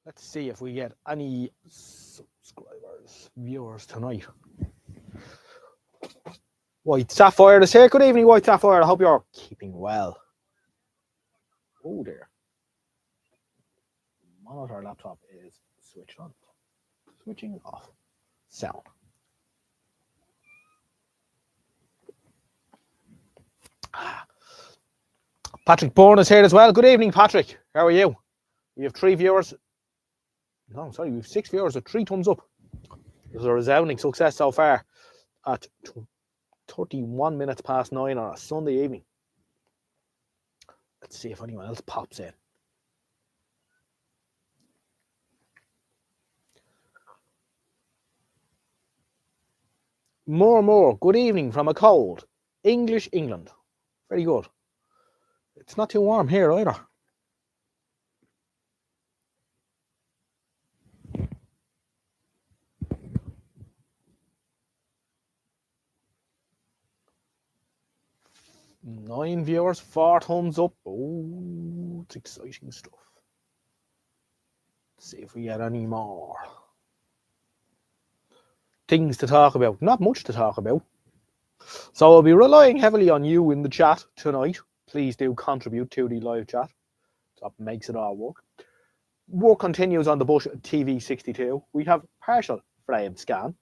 Let's see if we get any subscribers, viewers tonight. White Sapphire is here. Good evening, White Sapphire. I hope you're keeping well. Oh dear. Monitor laptop is switched on. Switching off. Sound. Patrick Bourne is here as well. Good evening, Patrick. How are you? We have 3 viewers. No, sorry, we have 6 viewers with 3 thumbs up. This is a resounding success so far at 31 minutes past 9 on a Sunday evening. Let's see if anyone else pops in. More. Good evening from a cold English England. Very good. It's not too warm here either. Nine viewers, 4 thumbs up. Oh, it's exciting stuff. Let's see if we get any more things to talk about. Not much to talk about. So I'll be relying heavily on you in the chat tonight. Please do contribute to the live chat. That makes it all work. Work continues on the Bosch TV62. We have partial frame scan.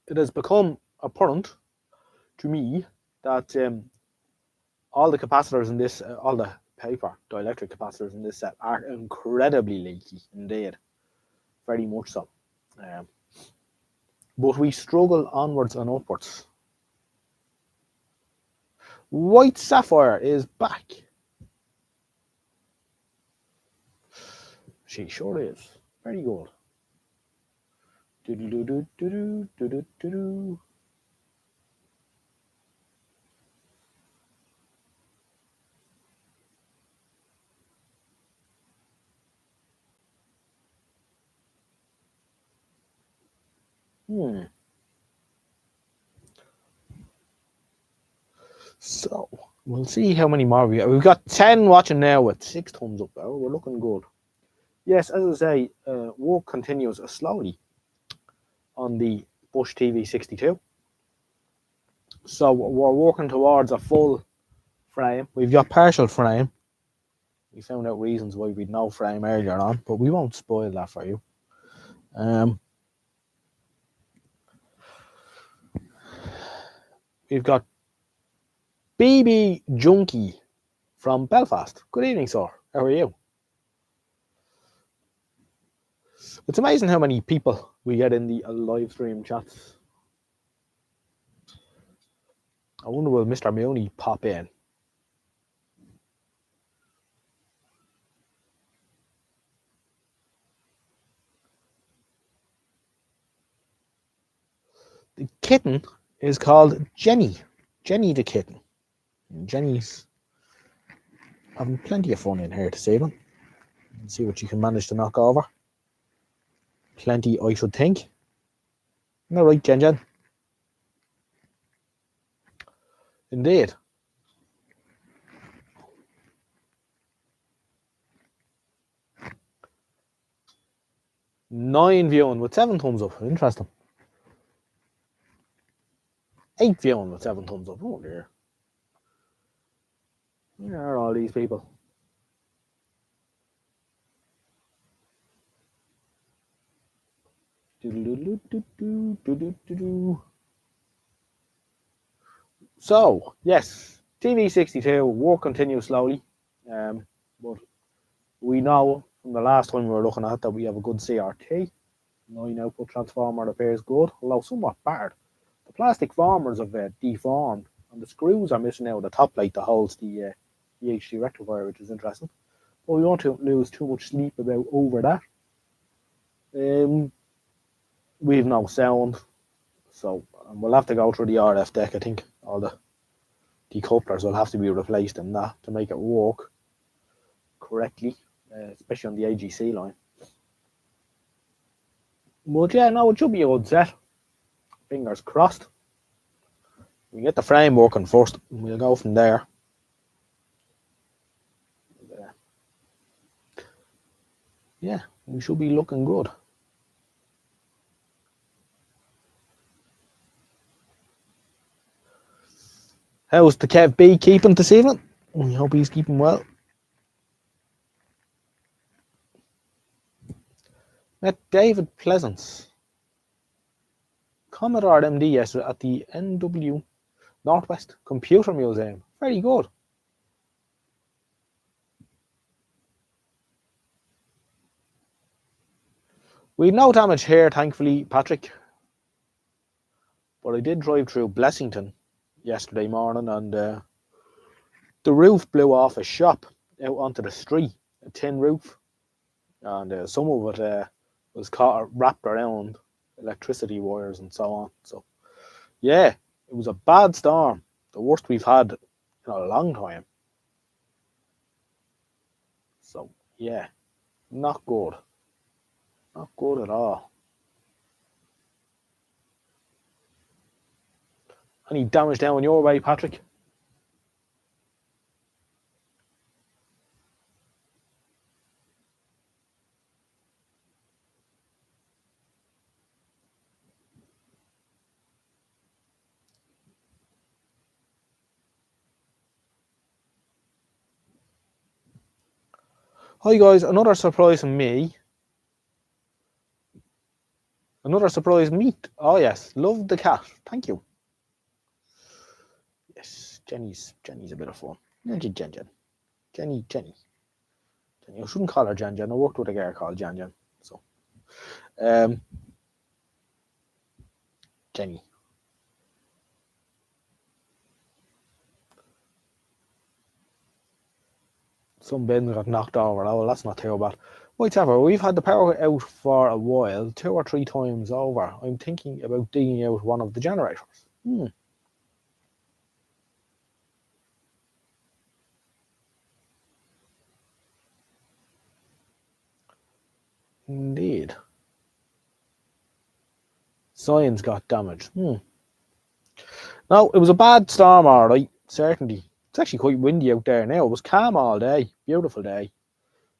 It has become apparent to me that all the capacitors in this, all the paper dielectric capacitors in this set are incredibly leaky indeed. Very much so. But we struggle onwards and upwards. White Sapphire is back. She sure is. Very good. Do-do-do-do-do-do-do-do-do. So we'll see how many more we got. We've got 10 watching now with 6 thumbs up. Though. We're looking good. Yes, as I say, work continues slowly on the Bosch TV62. So we're working towards a full frame. We've got partial frame. We found out reasons why we'd no frame earlier on, but we won't spoil that for you. We've got BB Junkie from Belfast. Good evening, sir. How are you? It's amazing how many people we get in the live stream chats. I wonder will Mr. Mooney pop in? The kitten is called Jenny. Jenny the kitten. And Jenny's having plenty of fun in here this evening. Let's see what you can manage to knock over. Plenty, I should think. Isn't that right, Jen? Indeed. Nine viewing with 7 thumbs up. Interesting. 8 viewing with 7 thumbs up. Oh dear. Where are all these people? So, yes, TV62 work continues slowly, but we know from the last time we were looking at that we have a good CRT. 9 output transformer appears good, although somewhat bad. The plastic formers have deformed, and the screws are missing out of the top plate that holds the HD rectifier, which is interesting. But we won't lose too much sleep over that. We've no sound, so we'll have to go through the RF deck. I think all the decouplers will have to be replaced in that to make it work correctly, especially on the AGC line. But yeah, no, it should be a good set. Fingers crossed. We get the frame working first, and we'll go from there. yeah, we should be looking good. How's the Kev B keeping this evening? We hope he's keeping well. Met David Pleasance, Commodore MD yesterday at the NW Northwest Computer Museum. Very good. We had no damage here, thankfully, Patrick. But I did drive through Blessington yesterday morning, and the roof blew off a shop out onto the street, a tin roof, and some of it was caught wrapped around electricity wires and so on. So, yeah, it was a bad storm, the worst we've had in a long time. So, yeah, not good. Not good at all. Any damage down your way, Patrick? Hi guys, another surprise from me. Another surprise meet. Oh yes, love the cat. Thank you. Yes, Jenny's a bit of fun. Jenny. I shouldn't call her Jen. I worked with a girl called Jen. So, um, Jenny. Some bin got knocked over. Oh, well, that's not too bad. Whatever, we've had the power out for a while, 2 or 3 times over. I'm thinking about digging out one of the generators. Indeed. Signs got damaged. No, it was a bad storm, alright. Certainly. It's actually quite windy out there now. It was calm all day. Beautiful day.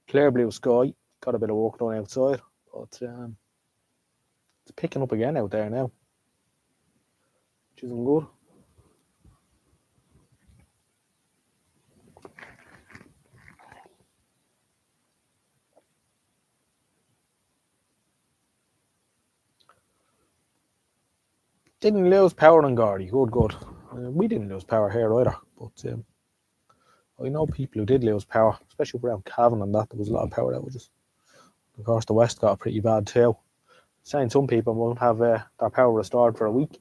Clear blue sky. Got a bit of work done outside. But it's picking up again out there now, which isn't good. Didn't lose power in Gardy. Good. We didn't lose power here either. But I know people who did lose power, especially around Cavan and that. There was a lot of power outages. Of course, the West got pretty bad too. Saying some people won't have their power restored for a week.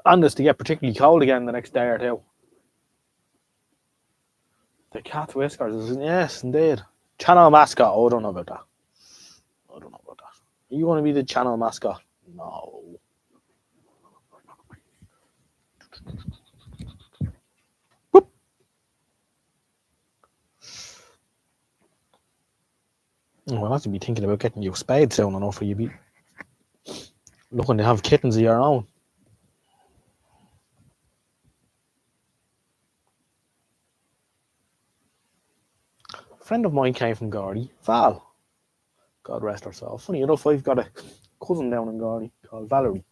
And it's to get particularly cold again the next day or two. The cat whiskers, yes, indeed. Channel mascot. Oh, I don't know about that. Are you want to be the channel mascot? No. Whoop. I'll have to be thinking about getting you a spade soon enough, for you be looking to have kittens of your own. A friend of mine came from Gardy, Val. God rest her soul. Funny enough, I've got a cousin down in Gardy called Valerie.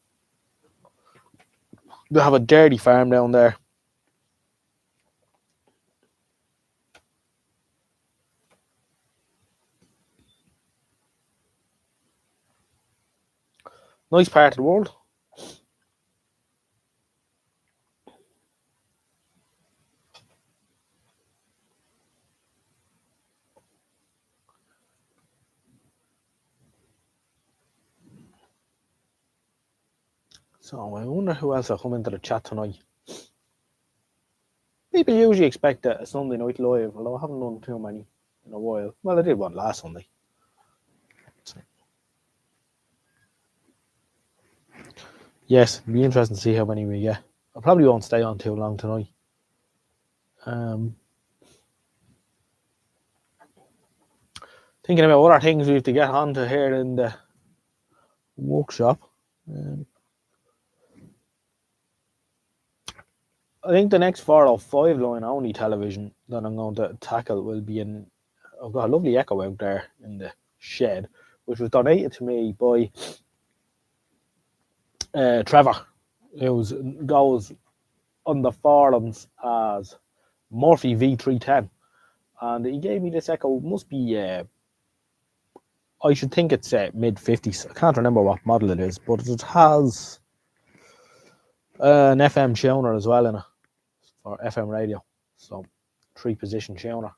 They have a dirty farm down there. Nice part of the world. So I wonder who else will come into the chat tonight. People usually expect a Sunday night live, although I haven't done too many in a while. Well, I did one last Sunday. Yes, it'll be interesting to see how many we get. I probably won't stay on too long tonight. Thinking about other things we have to get onto here in the workshop. I think the next 405 line only television that I'm going to tackle will be I've got a lovely Echo out there in the shed, which was donated to me by Trevor, who goes on the forums as Murphy V310, and he gave me this Echo. Must be I should think it's mid-50s. I can't remember what model it is, but it has an FM tuner as well in it, for FM radio. So 3-position tuner.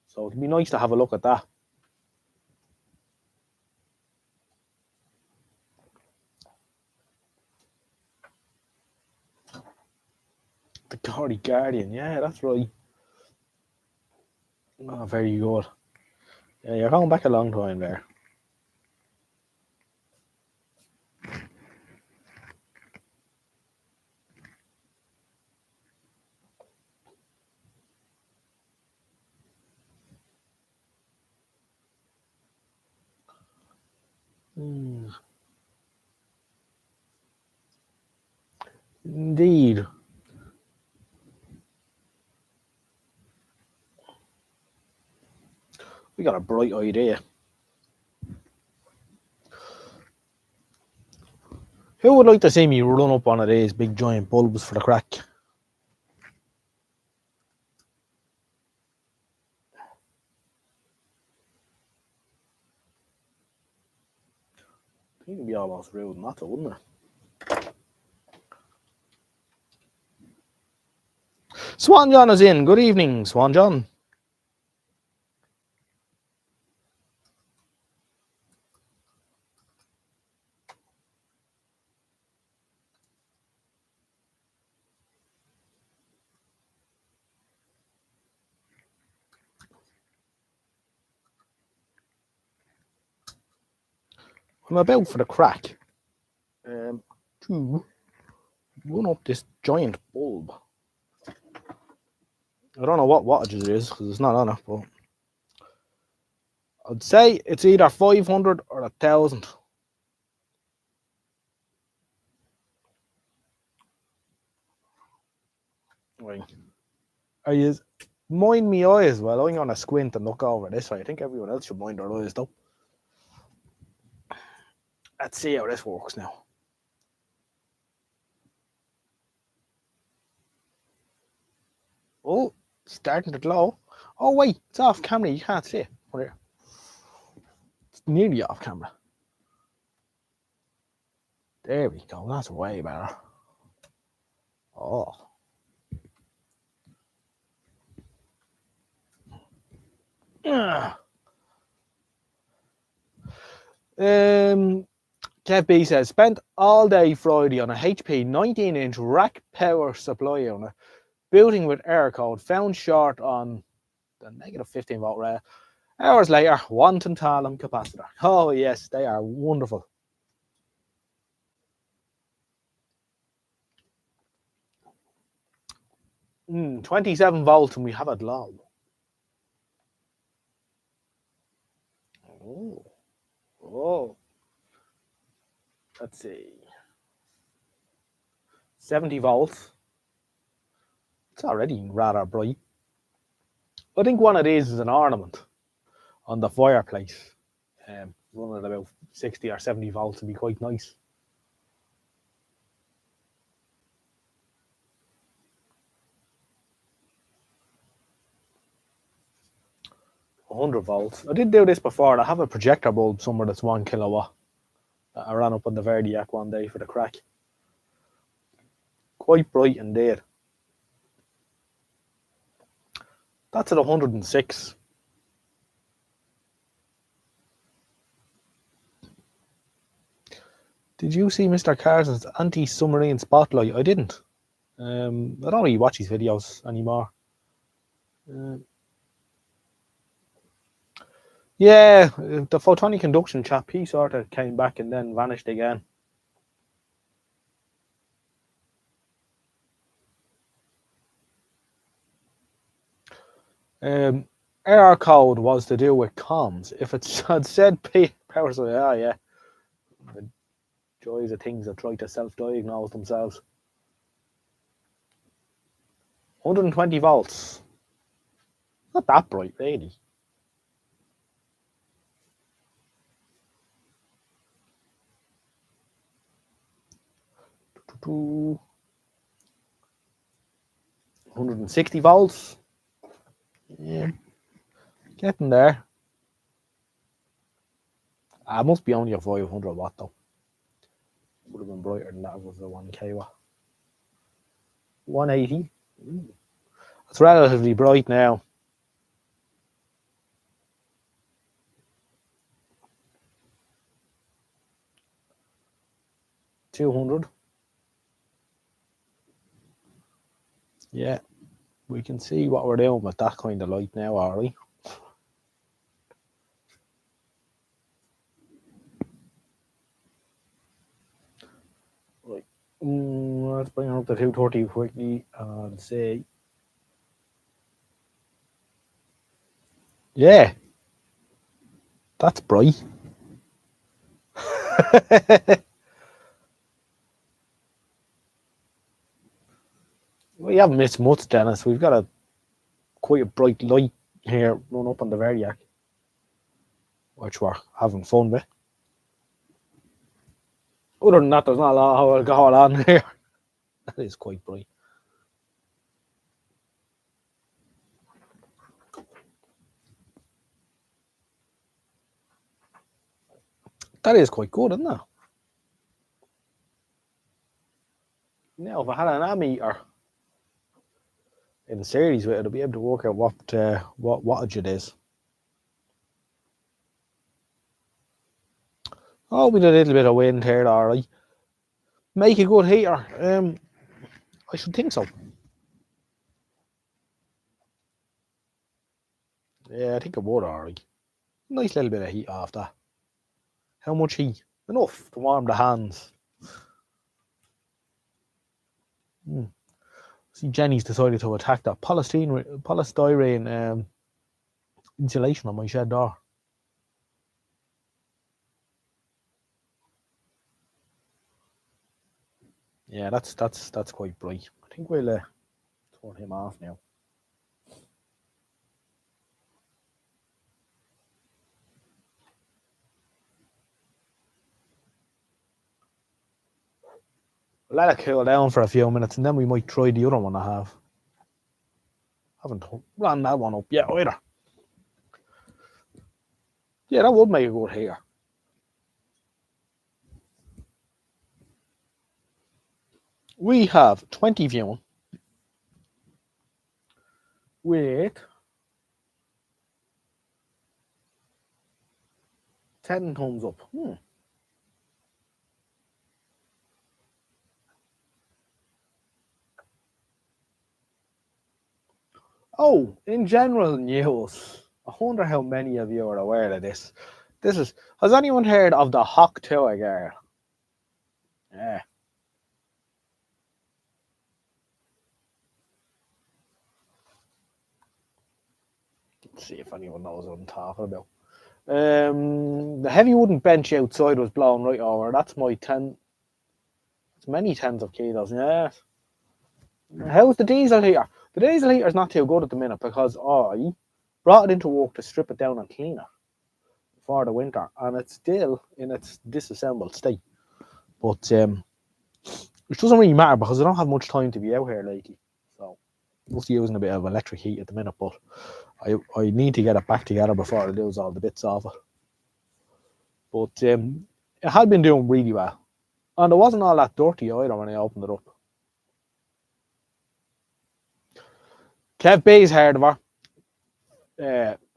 So it'd be nice to have a look at that. The Corey Guardian, yeah, that's right. Oh, very good. Yeah, you're going back a long time there. Indeed. We got a bright idea. Who would like to see me run up one of these big giant bulbs for the crack? I think it'd be almost rude not to, wouldn't it? Swan John is in. Good evening, Swan John. I'm about for the crack to run up this giant bulb. I don't know what wattage it is because it's not on it, but I'd say it's either 500 or 1,000. Right. Are you mind me eyes? Well, I'm gonna squint and look over this way. I think everyone else should mind their eyes though. Let's see how this works now. Oh, starting to glow. Oh wait, it's off camera. You can't see it. Right. It's nearly off camera. There we go. That's way better. Oh. Kev B says, spent all day Friday on a HP 19-inch rack power supply unit, booting with air code, found short on the negative 15 volt rail. Hours later, one tantalum capacitor. Oh yes, they are wonderful. 27 volts and we have it low. Oh. Let's see. 70 volts. It's already rather bright. I think one of these is an ornament on the fireplace. Running at about 60 or 70 volts would be quite nice. $100 volts. I did do this before. I have a projector bulb somewhere that's 1 kilowatt. I ran up on the Verdiac one day for the crack. Quite bright indeed. That's at 106. Did you see Mr. Carson's anti-submarine spotlight? I didn't. I don't really watch his videos anymore. Yeah, the photonic induction chap, he sort of came back and then vanished again. Error code was to do with comms. If it had said power supply, yeah. The joys of things that try to self-diagnose themselves. 120 volts. Not that bright, really. 160 volts. Yeah, getting there. It must be only a 500 watt though. Would have been brighter than that if it was a 1k watt. 180. It's relatively bright now. $200. Yeah, we can see what we're doing with that kind of light now, are we? Right. Let's bring up the 230 quickly and say, yeah, that's bright. We haven't missed much, Dennis. We've got quite a bright light here run up on the Variac, which we're having fun with. Other than that, there's not a lot going on here. That is quite bright. That is quite good, isn't it? Now, if I had an ammeter in series with it, I'd be able to work out what wattage it is. Oh, with a little bit of wind here, all right. Make a good heater. I should think so. Yeah, I think it would, all right. Nice little bit of heat off that. How much heat? Enough to warm the hands. See, Jenny's decided to attack that polystyrene insulation on my shed door. Yeah, that's quite bright. I think we'll turn him off now. We'll let it cool down for a few minutes and then we might try the other one I have. Haven't ran that one up yet either. Yeah, that would make a good heater. We have 20 viewing with 10 thumbs up. Oh, in general news, I wonder how many of you are aware of this. Has anyone heard of the Live2u2ni girl? Yeah. Let's see if anyone knows what I'm talking about. The heavy wooden bench outside was blown right over. That's my 10. It's many tens of kilos. Yes. How's the diesel heater? The diesel heater is not too good at the minute because I brought it into work to strip it down and clean it for the winter, and it's still in its disassembled state. But which doesn't really matter because I don't have much time to be out here lately. So I'm just using a bit of electric heat at the minute, but I need to get it back together before I lose all the bits of it. But it had been doing really well. And it wasn't all that dirty either when I opened it up. Kev Bay's hardware.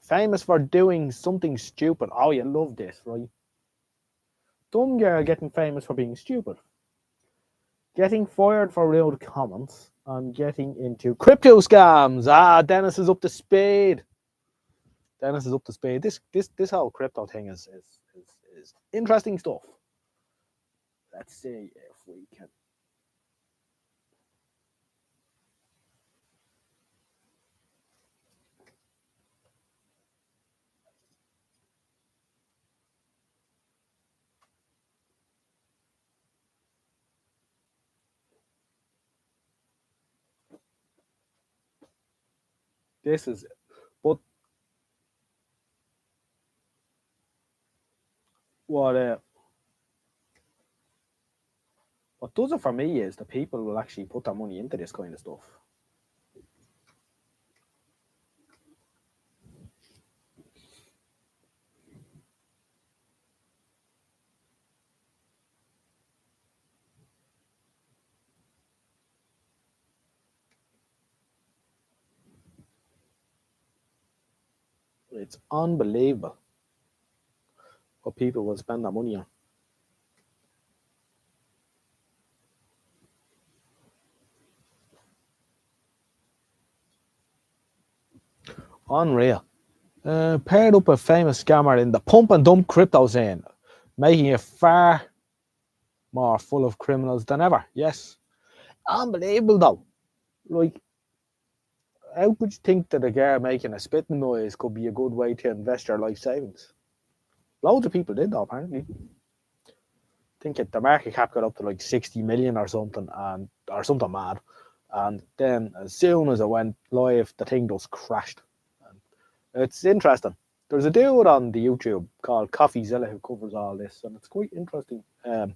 Famous for doing something stupid. Oh, you love this, right? Dumb girl getting famous for being stupid. Getting fired for rude comments and getting into crypto scams. Dennis is up to speed. Dennis is up to speed. This whole crypto thing is interesting stuff. Let's see if we can. This is, but what What does it for me is that people will actually put their money into this kind of stuff. It's unbelievable what people will spend their money on. Unreal. Paired up a famous scammer in the pump and dump crypto scene, making it far more full of criminals than ever. Yes. Unbelievable though. Like, how could you think that a girl making a spitting noise could be a good way to invest your life savings? Loads of people did though, apparently. I think the market cap got up to like 60 million or something, and or something mad. And then as soon as it went live, the thing just crashed. And it's interesting. There's a dude on the YouTube called CoffeeZilla who covers all this, and it's quite interesting to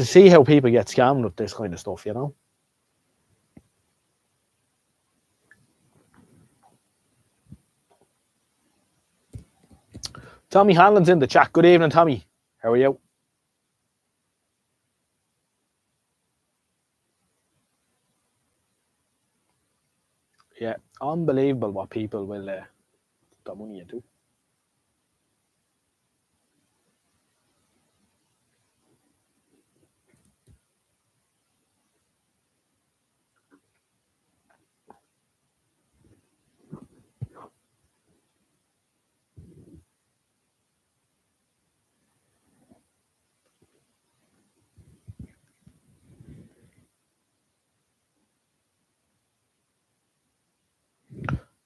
see how people get scammed with this kind of stuff, you know. Tommy Hanlon's in the chat. Good evening, Tommy. How are you? Yeah, unbelievable what people will put their money into.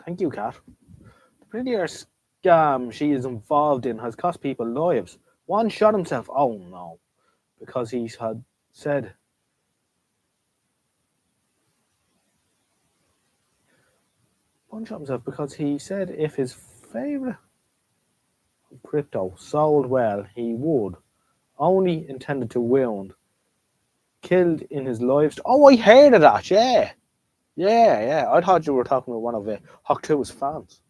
Thank you, Kat. The prettier scam she is involved in has cost people lives. One shot himself. Oh no, because he had said one shot himself because he said if his favorite crypto sold well, he would. Only intended to wound. Killed in his lives. Oh, I heard of that. Yeah, yeah. I thought you were talking about one of Hawk2's fans,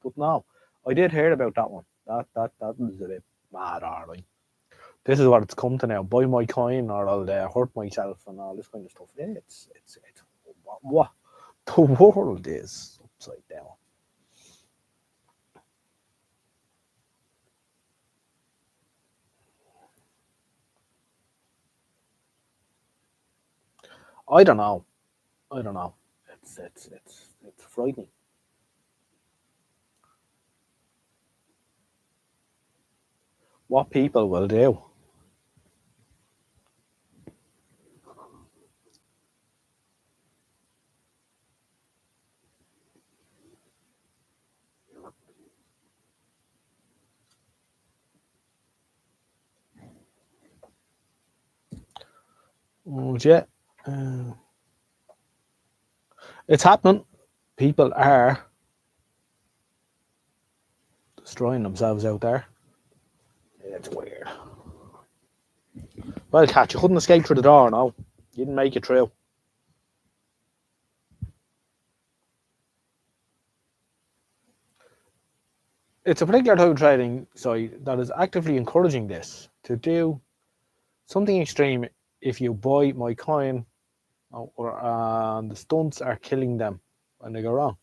but no, I did hear about that one. That was a bit mad, alright. This is what it's come to now. Buy my coin or I'll hurt myself and all this kind of stuff. Yeah, it's what the world is upside down. I don't know. I don't know. It's frightening. What people will do. Oh, yeah. Uh, it's happening. People are destroying themselves out there. It's weird. Well, Cat, you couldn't escape through the door, no. You didn't make it through. It's a particular type of trading site that is actively encouraging this to do something extreme. If you buy my coin, or the stunts are killing them when they go wrong.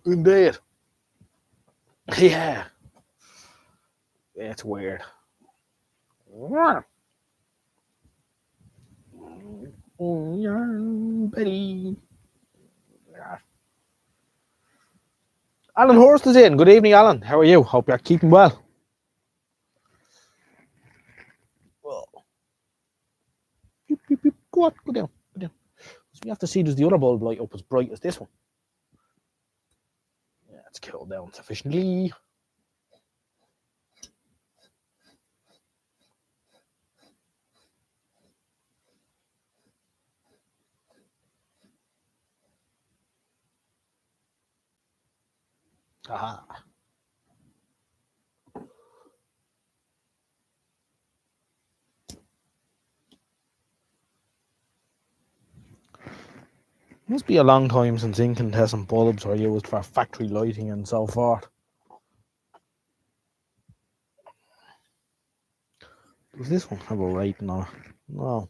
Indeed. Yeah. It's weird. Oh, yeah, Betty. Alan Horst is in. Good evening, Alan. How are you? Hope you're keeping well. Go on, go down, go down. So we have to see does the other bulb light up as bright as this one. Yeah, it's cooled down sufficiently. Aha. Must be a long time since incandescent bulbs were used for factory lighting and so forth. Does this one have a rating on it? No.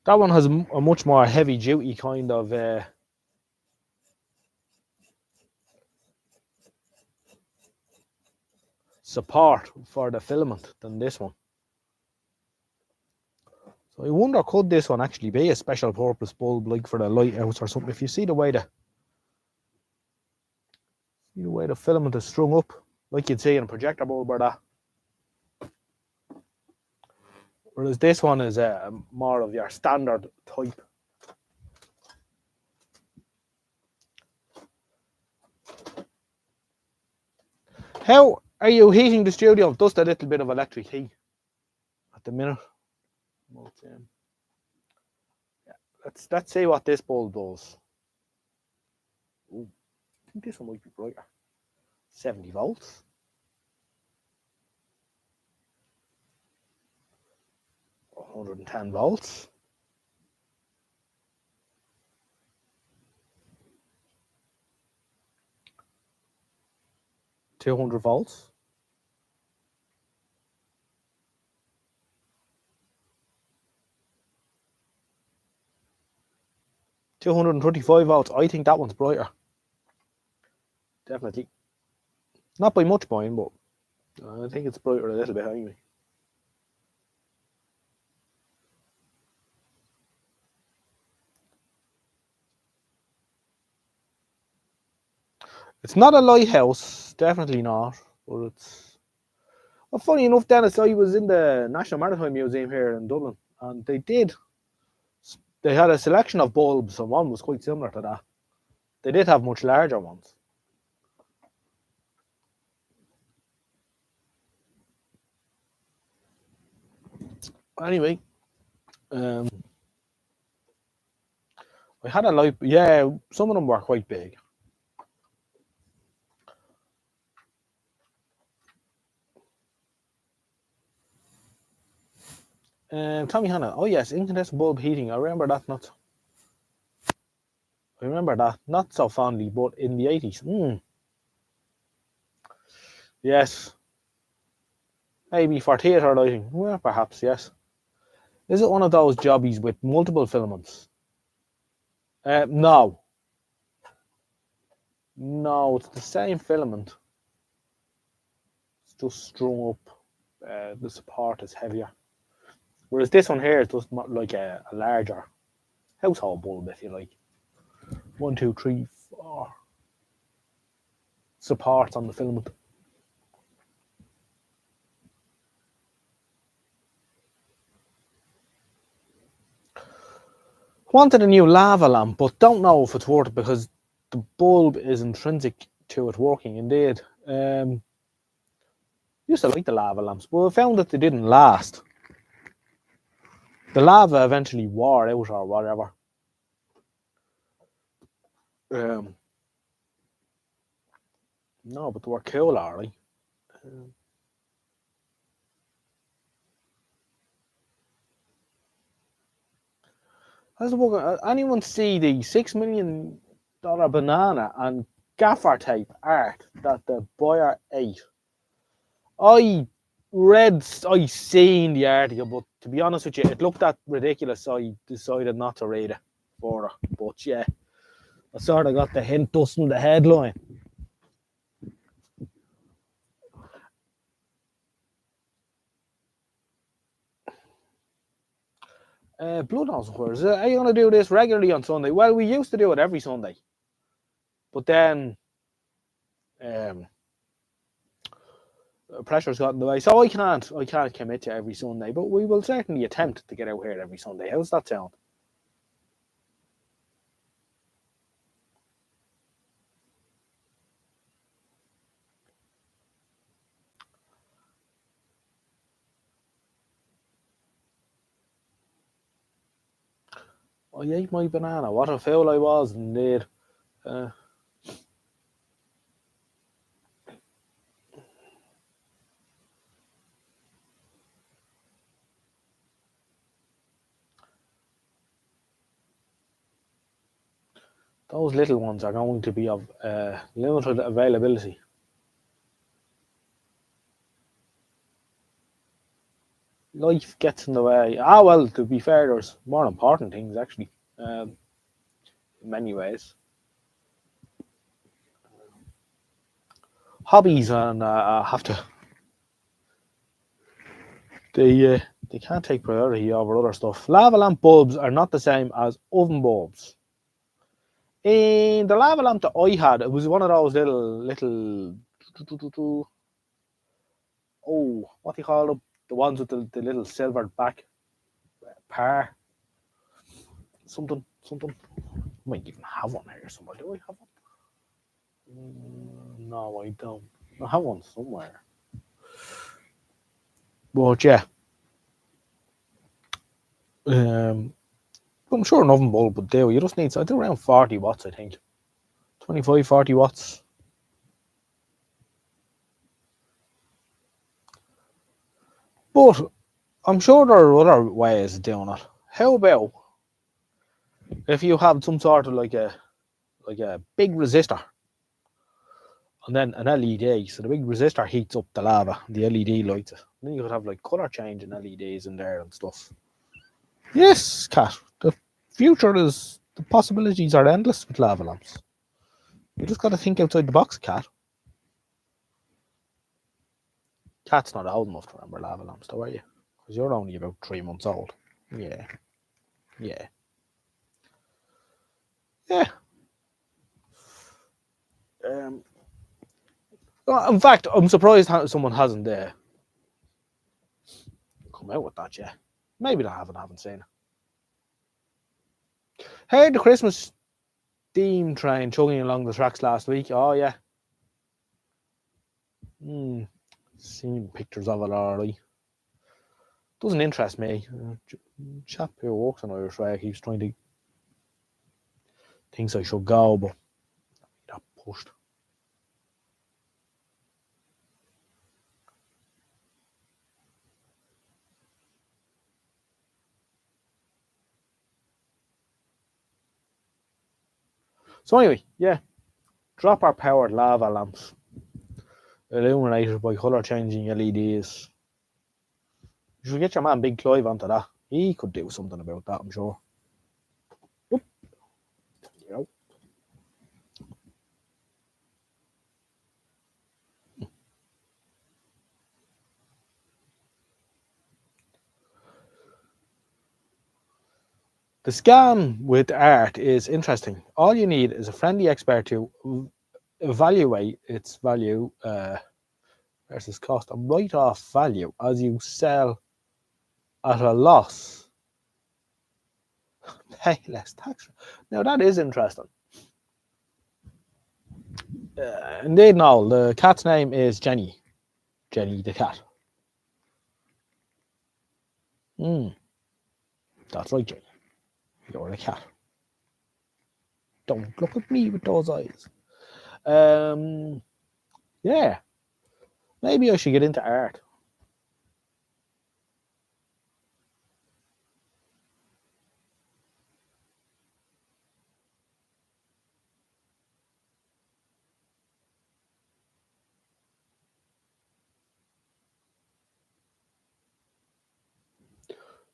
That one has a much more heavy duty kind of support for the filament than this one. So I wonder, could this one actually be a special purpose bulb, like for the lighthouse or something? If you see the way the filament is strung up, like you'd see in a projector bulb or that. Whereas this one is more of your standard type. How are you heating the studio? Just a little bit of electric heat at the minute. Yeah, let's see what this bulb does. Ooh, I think this one might be brighter. 70 volts. 110 volts. 200 volts. 235 volts. I think that one's brighter. Definitely. Not by much point, but I think it's brighter a little bit anyway. It's not a lighthouse, definitely not. But it's. Well, funny enough, Dennis, I was in the National Maritime Museum here in Dublin, and they had a selection of bulbs, and one was quite similar to that. They did have much larger ones. Anyway, I had a light. Yeah, some of them were quite big. Tommy Hanna. Oh yes, incandescent bulb heating. I remember that not so fondly, but in the 80s. Yes. Maybe for theatre lighting. Well, perhaps, yes. Is it one of those jobbies with multiple filaments? No. No, it's the same filament. It's just strung up. The support is heavier. Whereas this one here is just like a larger household bulb, if you like. 1, 2, 3, 4 supports on the filament. Wanted a new lava lamp, but don't know if it's worth it because the bulb is intrinsic to it working. Indeed, used to like the lava lamps, but I found that they didn't last. The lava eventually wore out or whatever. No, but they were cool, alright. Anyone see the $6 million banana and gaffer tape art that the buyer ate? I seen the article, but to be honest with you, it looked that ridiculous, so I decided not to read it further. But yeah, I sort of got the hint just in the headline. Blood knows where. Are you going to do this regularly on Sunday? Well, we used to do it every Sunday, but then pressure's got in the way, so I can't commit to every Sunday. But we will certainly attempt to get out here every Sunday. How's that sound? I ate my banana. What a fool I was, indeed. Those little ones are going to be of limited availability. Life gets in the way. Well, to be fair, there's more important things actually, in many ways. Hobbies and have to. They can't take priority over other stuff. Lava lamp bulbs are not the same as oven bulbs. In the lava lamp that I had, it was one of those little. Oh, what do you call them? The ones with the little silver back. Par. Something. I might even have one here somewhere. Do I have one? No, I don't. I have one somewhere. But yeah. I'm sure an oven bulb would do. You just need, I do around 40 watts, I think. 25, 40 watts. But I'm sure there are other ways of doing it. How about if you have some sort of like a big resistor and then an LED, so the big resistor heats up the lava, the LED lights it. And then you could have like colour changing LEDs in there and stuff. Yes, Cat. The future is, the possibilities are endless with lava lamps. You just got to think outside the box, Cat. Cat's not old enough to remember lava lamps, though, are you? Because you're only about 3 months old. Yeah. In fact, I'm surprised someone hasn't come out with that yet. Maybe they haven't seen it. Heard the Christmas theme train chugging along the tracks last week. Oh, yeah. Seen pictures of it already. Doesn't interest me. Chap who works on Irish Rail keeps trying to thinks I should go, but that pushed. So anyway, yeah, dropper powered lava lamps, illuminated by colour changing LEDs. You should get your man Big Clive onto that. He could do something about that, I'm sure. Oop. There you go. The scam with art is interesting. All you need is a friendly expert to evaluate its value versus cost and write off value as you sell at a loss. Pay less tax. Now that is interesting. Indeed, Noel. The cat's name is Jenny. Jenny the cat. That's right, Jenny. You're a cat. Don't look at me with those eyes. Yeah. Maybe I should get into art.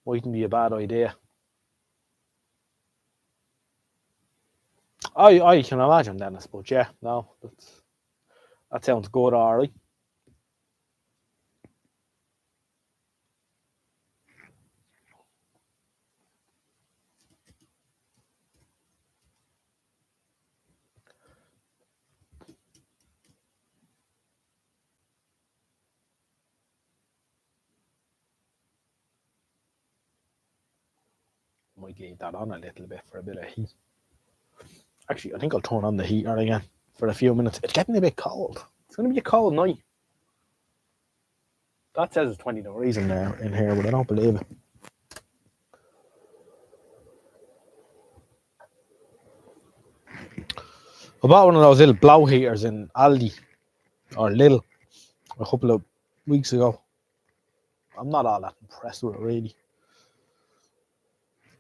Mightn't be a bad idea. I can imagine, Dennis, but yeah, no, that sounds good, alright. Might leave that on a little bit for a bit of heat. Actually, I think I'll turn on the heater again for a few minutes. It's getting a bit cold. It's going to be a cold night. That says it's 20 degrees in here, but I don't believe it. I bought one of those little blow heaters in Aldi, or Lidl, a couple of weeks ago. I'm not all that impressed with it, really.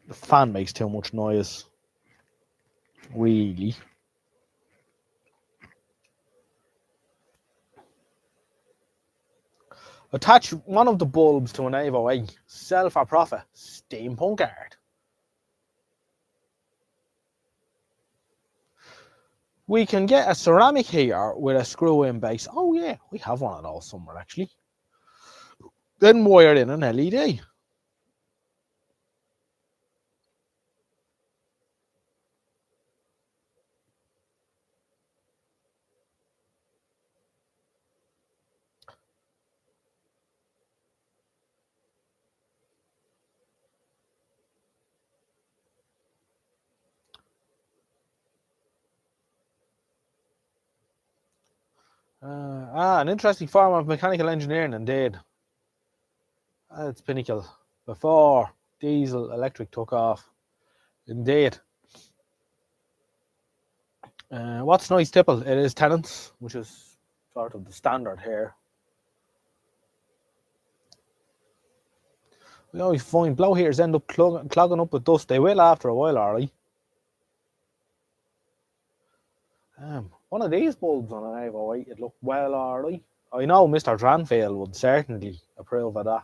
The fan makes too much noise. really. Attach one of the bulbs to an Evo 8. Sell for profit. Steampunk art. We can get a ceramic heater with a screw-in base. Oh yeah, we have one of those somewhere actually. Then wire in an LED. An interesting form of mechanical engineering indeed. It's pinnacle. Before diesel electric took off. Indeed. What's nice tipple? It is tenants, which is sort of the standard here. We always find blow heaters end up clogging up with dust. They will after a while, alright. One of these bulbs on an Evo 8, it looked well alright. I know Mr. Dranfield would certainly approve of that.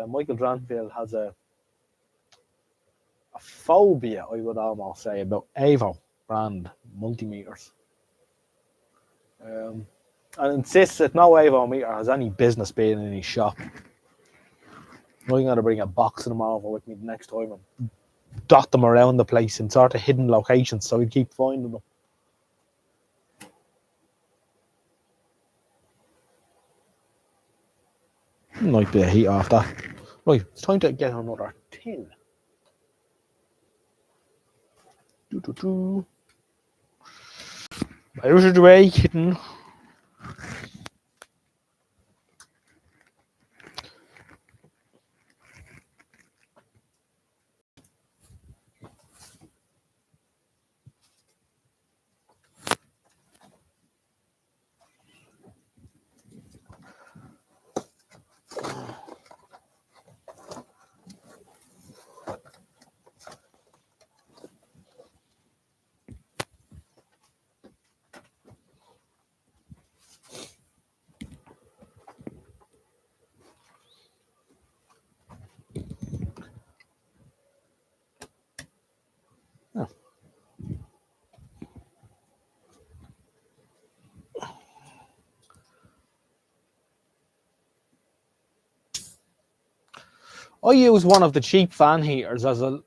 Michael Dranfield has a phobia, I would almost say, about Evo brand multimeters. And insists that no Evo meter has any business being in his shop. I'm going to bring a box of them over with me the next time and dot them around the place in sort of hidden locations so we keep finding them. Might be a heat off that. Right, it's time to get another tin. Irish away, kitten. I use one of the cheap fan heaters as a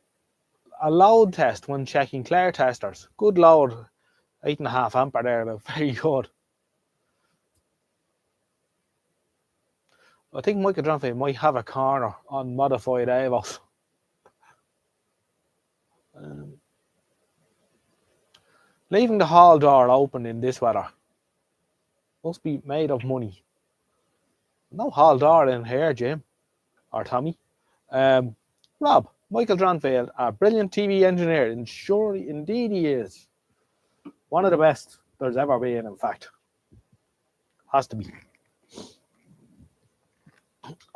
load test when checking Clare testers. Good load, 8.5 ampere there, about very good. I think Michael Dranfield might have a corner on modified Avos. Leaving the hall door open in this weather must be made of money. No hall door in here, Jim or Tommy. Rob, Michael Dranfield, a brilliant TV engineer, and surely indeed he is. One of the best there's ever been, in fact. Has to be.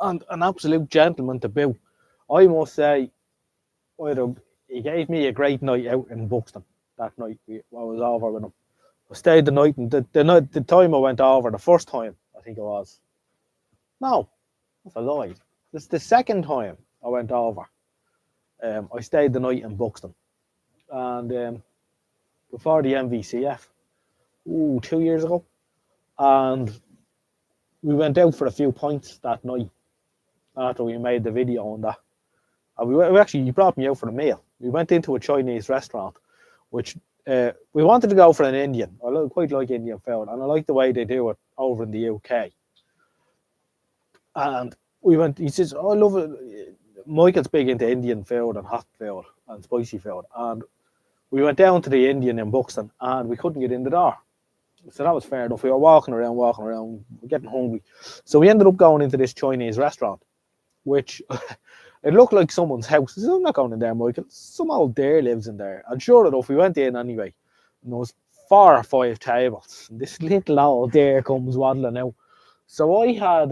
And an absolute gentleman to boot. I must say, he gave me a great night out in Buxton that night. I was over with him. I stayed the night, and the time I went over, the first time, I think it was. No, that's a lie. This is the second time I went over. I stayed the night in Buxton. And before the MVCF, 2 years ago. And we went out for a few pints that night after we made the video on that. And we actually, he brought me out for a meal. We went into a Chinese restaurant, which we wanted to go for an Indian. I quite like Indian food, and I like the way they do it over in the UK. And we went, he says, oh, I love it. Michael's big into Indian food and hot food and spicy food. And we went down to the Indian in Buxton, and we couldn't get in the door. So that was fair enough. We were walking around, we're getting hungry. So we ended up going into this Chinese restaurant, which it looked like someone's house. I said, I'm not going in there, Michael. Some old dare lives in there. And sure enough, we went in anyway. And there was 4 or 5 tables. And this little old dare comes waddling out. So I had,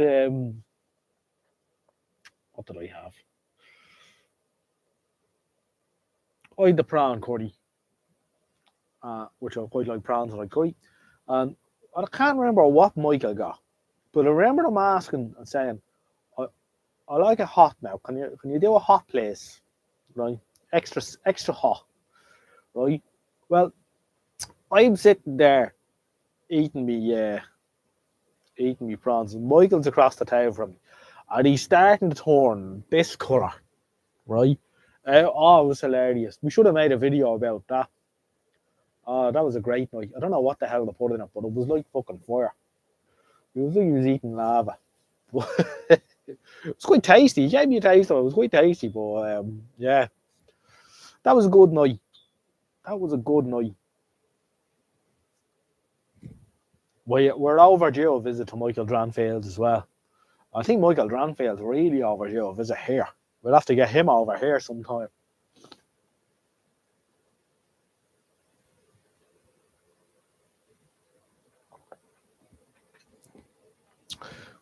what did I have? I had the prawn curry. which I quite like prawns and I kite. And I can't remember what Michael got, but I remember them asking and saying, I like it hot now. Can you do a hot place? Right? Extra hot. Right? Well, I'm sitting there eating me prawns, and Michael's across the table from me. And he's starting to turn this colour. Right? Oh, it was hilarious. We should have made a video about that. Oh, that was a great night. I don't know what the hell they put in it, but it was like fucking fire. It was like he was eating lava. It was quite tasty. He gave me a taste of it. It was quite tasty, but yeah, that was a good night. That was a good night. We're overdue a visit to Michael Dranfield as well. I think Michael Dranfield's really overdue a visit here. We'll have to get him over here sometime.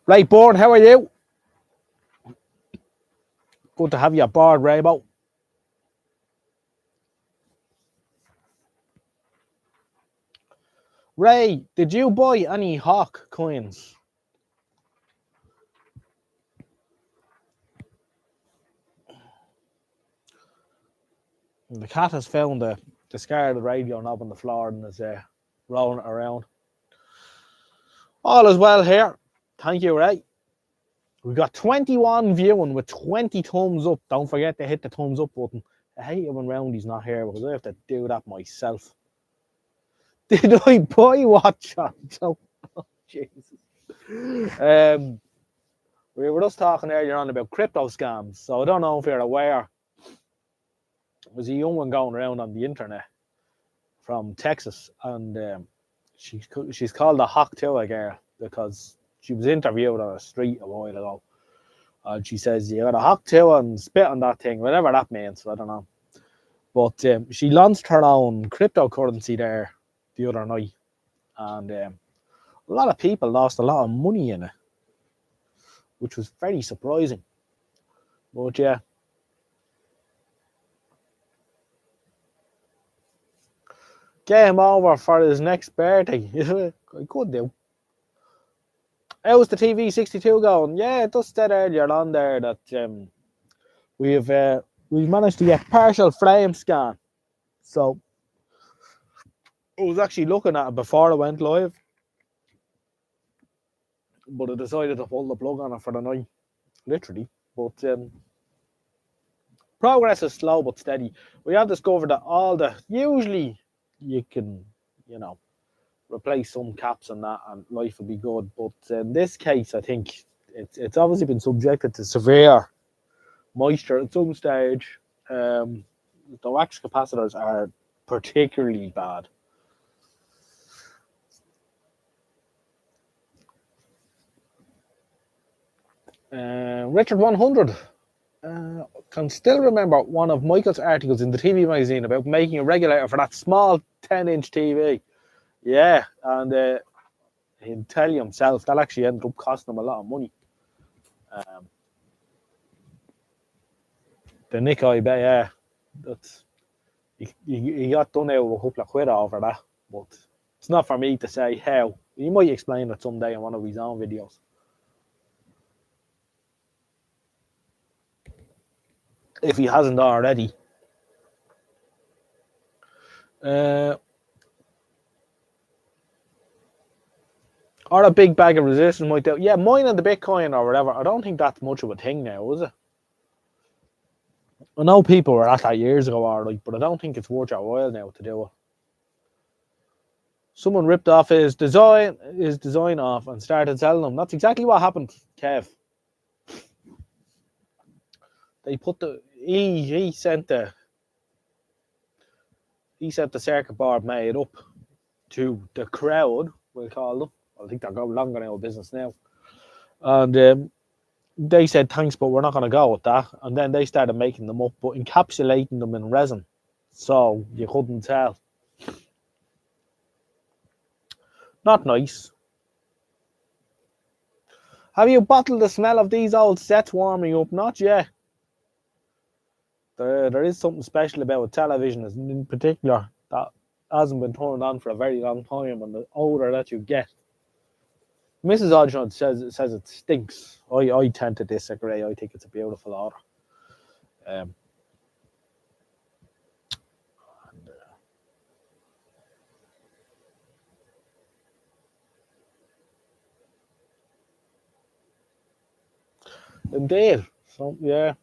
Right, Bourne, how are you? Good to have you aboard, Raybo. Ray, did you buy any Hawk coins? The cat has found the discarded radio knob on the floor and is rolling it around. All is well here. Thank you, Ray. We've got 21 viewing with 20 thumbs up. Don't forget to hit the thumbs up button. I hate it when Roundy's not here because I have to do that myself. Did I buy watch on? Oh, Jesus. We were just talking earlier on about crypto scams. So I don't know if you're aware. There's a young one going around on the internet from Texas, and she's called the Live2u2ni girl because she was interviewed on a street a while ago. And she says, you got a Live2u2ni and spit on that thing, whatever that means, I don't know. But she launched her own cryptocurrency there the other night. And a lot of people lost a lot of money in it, which was very surprising. But yeah. Get him over for his next birthday. I could do. How's the TV62 going? Yeah, it just said earlier on there that we've managed to get partial frame scan. So I was actually looking at it before I went live, but I decided to pull the plug on it for the night, literally. But progress is slow but steady. We have discovered that usually you can, replace some caps and that, and life will be good. But in this case, I think it's obviously been subjected to severe moisture at some stage. The wax capacitors are particularly bad. Richard 100 can still remember one of Michael's articles in the TV magazine about making a regulator for that small 10-inch TV. Yeah, and he'll tell you himself that actually ended up costing him a lot of money. The Nikkei, yeah, that's he got done out with a couple of quid over that, but it's not for me to say how. He might explain it someday in one of his own videos. If he hasn't already. Or a big bag of resistance might do. Yeah, mining the Bitcoin or whatever. I don't think that's much of a thing now, is it? I know people were at that years ago, alright, but I don't think it's worth your while now to do it. Someone ripped off his design off and started selling them. That's exactly what happened, Kev. They put he sent the circuit board made up to the crowd, we'll call them. I think they're going longer out of business now. And they said, thanks, but we're not going to go with that. And then they started making them up, but encapsulating them in resin. So you couldn't tell. Not nice. Have you bottled the smell of these old sets warming up? Not yet. There is something special about television, in particular, that hasn't been turned on for a very long time, and the older that you get. Mrs. Hodgson says it stinks. I tend to disagree. I think it's a beautiful order. Indeed. So yeah.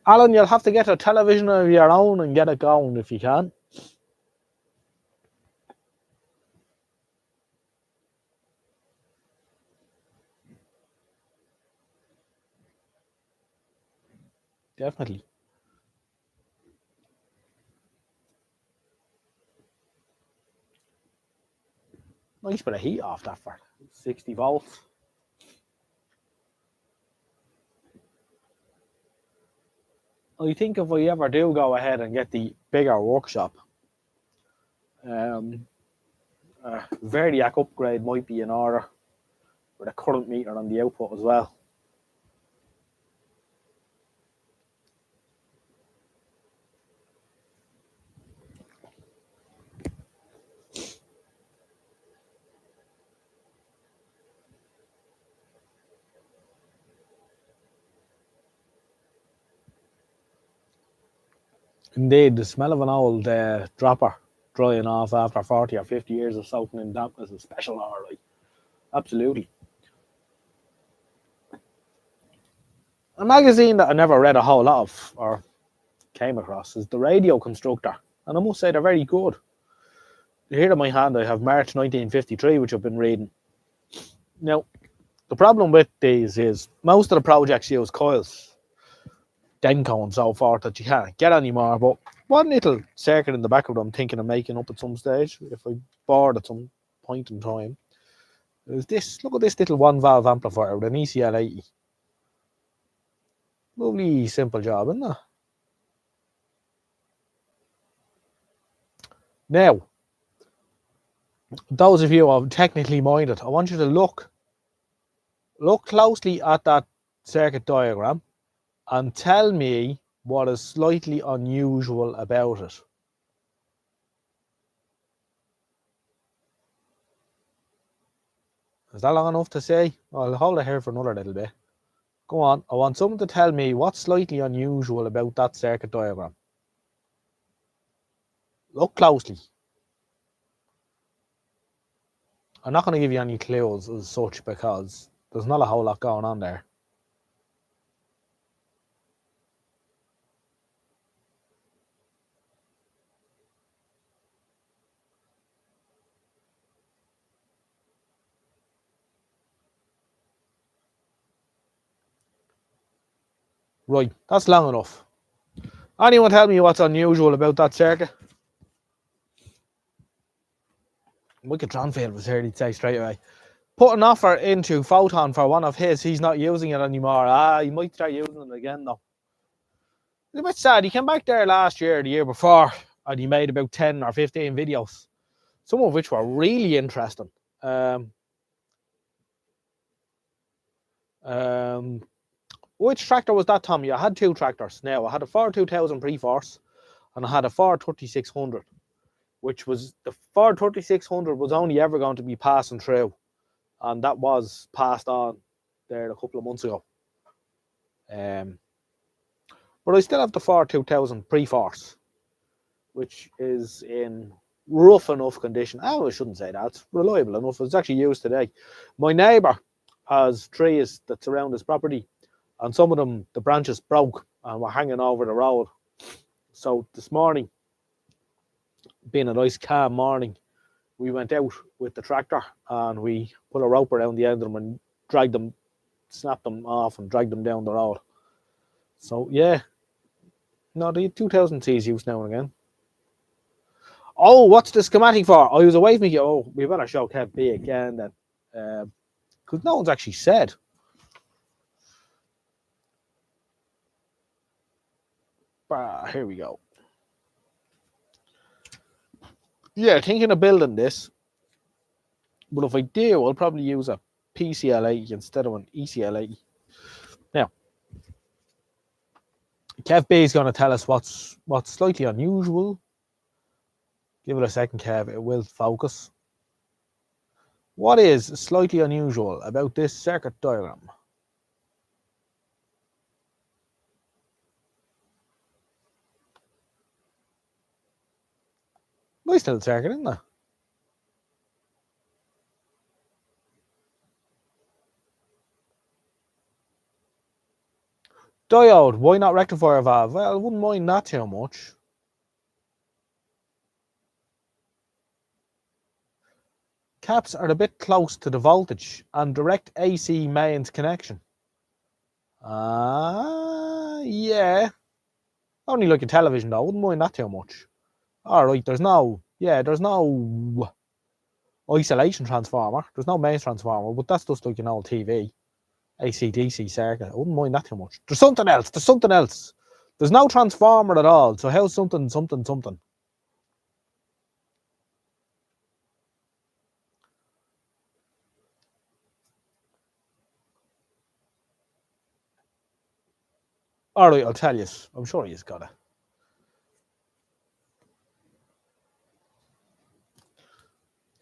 Alan, you'll have to get a television of your own and get it going if you can. Definitely. Nice bit of heat off that for 60 volts. I think if we ever do go ahead and get the bigger workshop, Verdiac upgrade might be in order with a current meter on the output as well. Indeed, the smell of an old dropper drying off after 40 or 50 years of soaking in dampness is special, all right. Absolutely. A magazine that I never read a whole lot of or came across is The Radio Constructor, and I must say they're very good. Here in my hand I have March 1953, which I've been reading. Now, the problem with these is most of the projects use coils, Denko and so forth, that you can't get anymore, but one little circuit in the back of them I'm thinking of making up at some stage, if I bored at some point in time, is this. Look at this little one valve amplifier with an ECL 80. Lovely simple job, isn't it? Now, those of you who are technically minded, I want you to look closely at that circuit diagram and tell me what is slightly unusual about it. Is that long enough to say? I'll hold it here for another little bit. Go on, I want someone to tell me what's slightly unusual about that circuit diagram. Look closely. I'm not going to give you any clues as such because there's not a whole lot going on there. Right, that's long enough. Anyone tell me what's unusual about that circuit? Wicked Tronfield was here, he'd say straight away. Put an offer into Photon for one of his. He's not using it anymore. He might start using it again though. It's a bit sad. He came back there last year, the year before, and he made about 10 or 15 videos, some of which were really interesting. Which tractor was that, Tommy? I had two tractors. Now, I had a Ford 2000 pre-force, and I had a Ford 3600, which was, the Ford 3600 was only ever going to be passing through, and that was passed on there a couple of months ago. But I still have the Ford 2000 pre-force, which is in rough enough condition. I shouldn't say that. It's reliable enough. It's actually used today. My neighbour has trees that surround his property, and some of them, the branches broke and were hanging over the road. So this morning, being a nice calm morning, we went out with the tractor and we put a rope around the end of them and dragged them, snapped them off and dragged them down the road. So yeah, no, the 2000C's used now and again. Oh, what's the schematic for? I was away from you. Oh, we better show Kev B again then, because no one's actually said. Here we go. Yeah, thinking of building this, but if I do, I'll probably use a PCL 80 instead of an ECL 80. Now, Kev B is going to tell us what's slightly unusual. Give it a second, Kev. It will focus. What is slightly unusual about this circuit diagram? Nice little circuit, isn't it? Diode, why not rectifier valve? Well, I wouldn't mind that too much. Caps are a bit close to the voltage and direct AC mains connection. Yeah. Only like a television though, I wouldn't mind that too much. Alright, there's no isolation transformer. There's no mains transformer, but that's just like an old TV. AC DC circuit. I wouldn't mind that too much. There's something else. There's no transformer at all. So how's something? Alright, I'll tell you. I'm sure he's got it.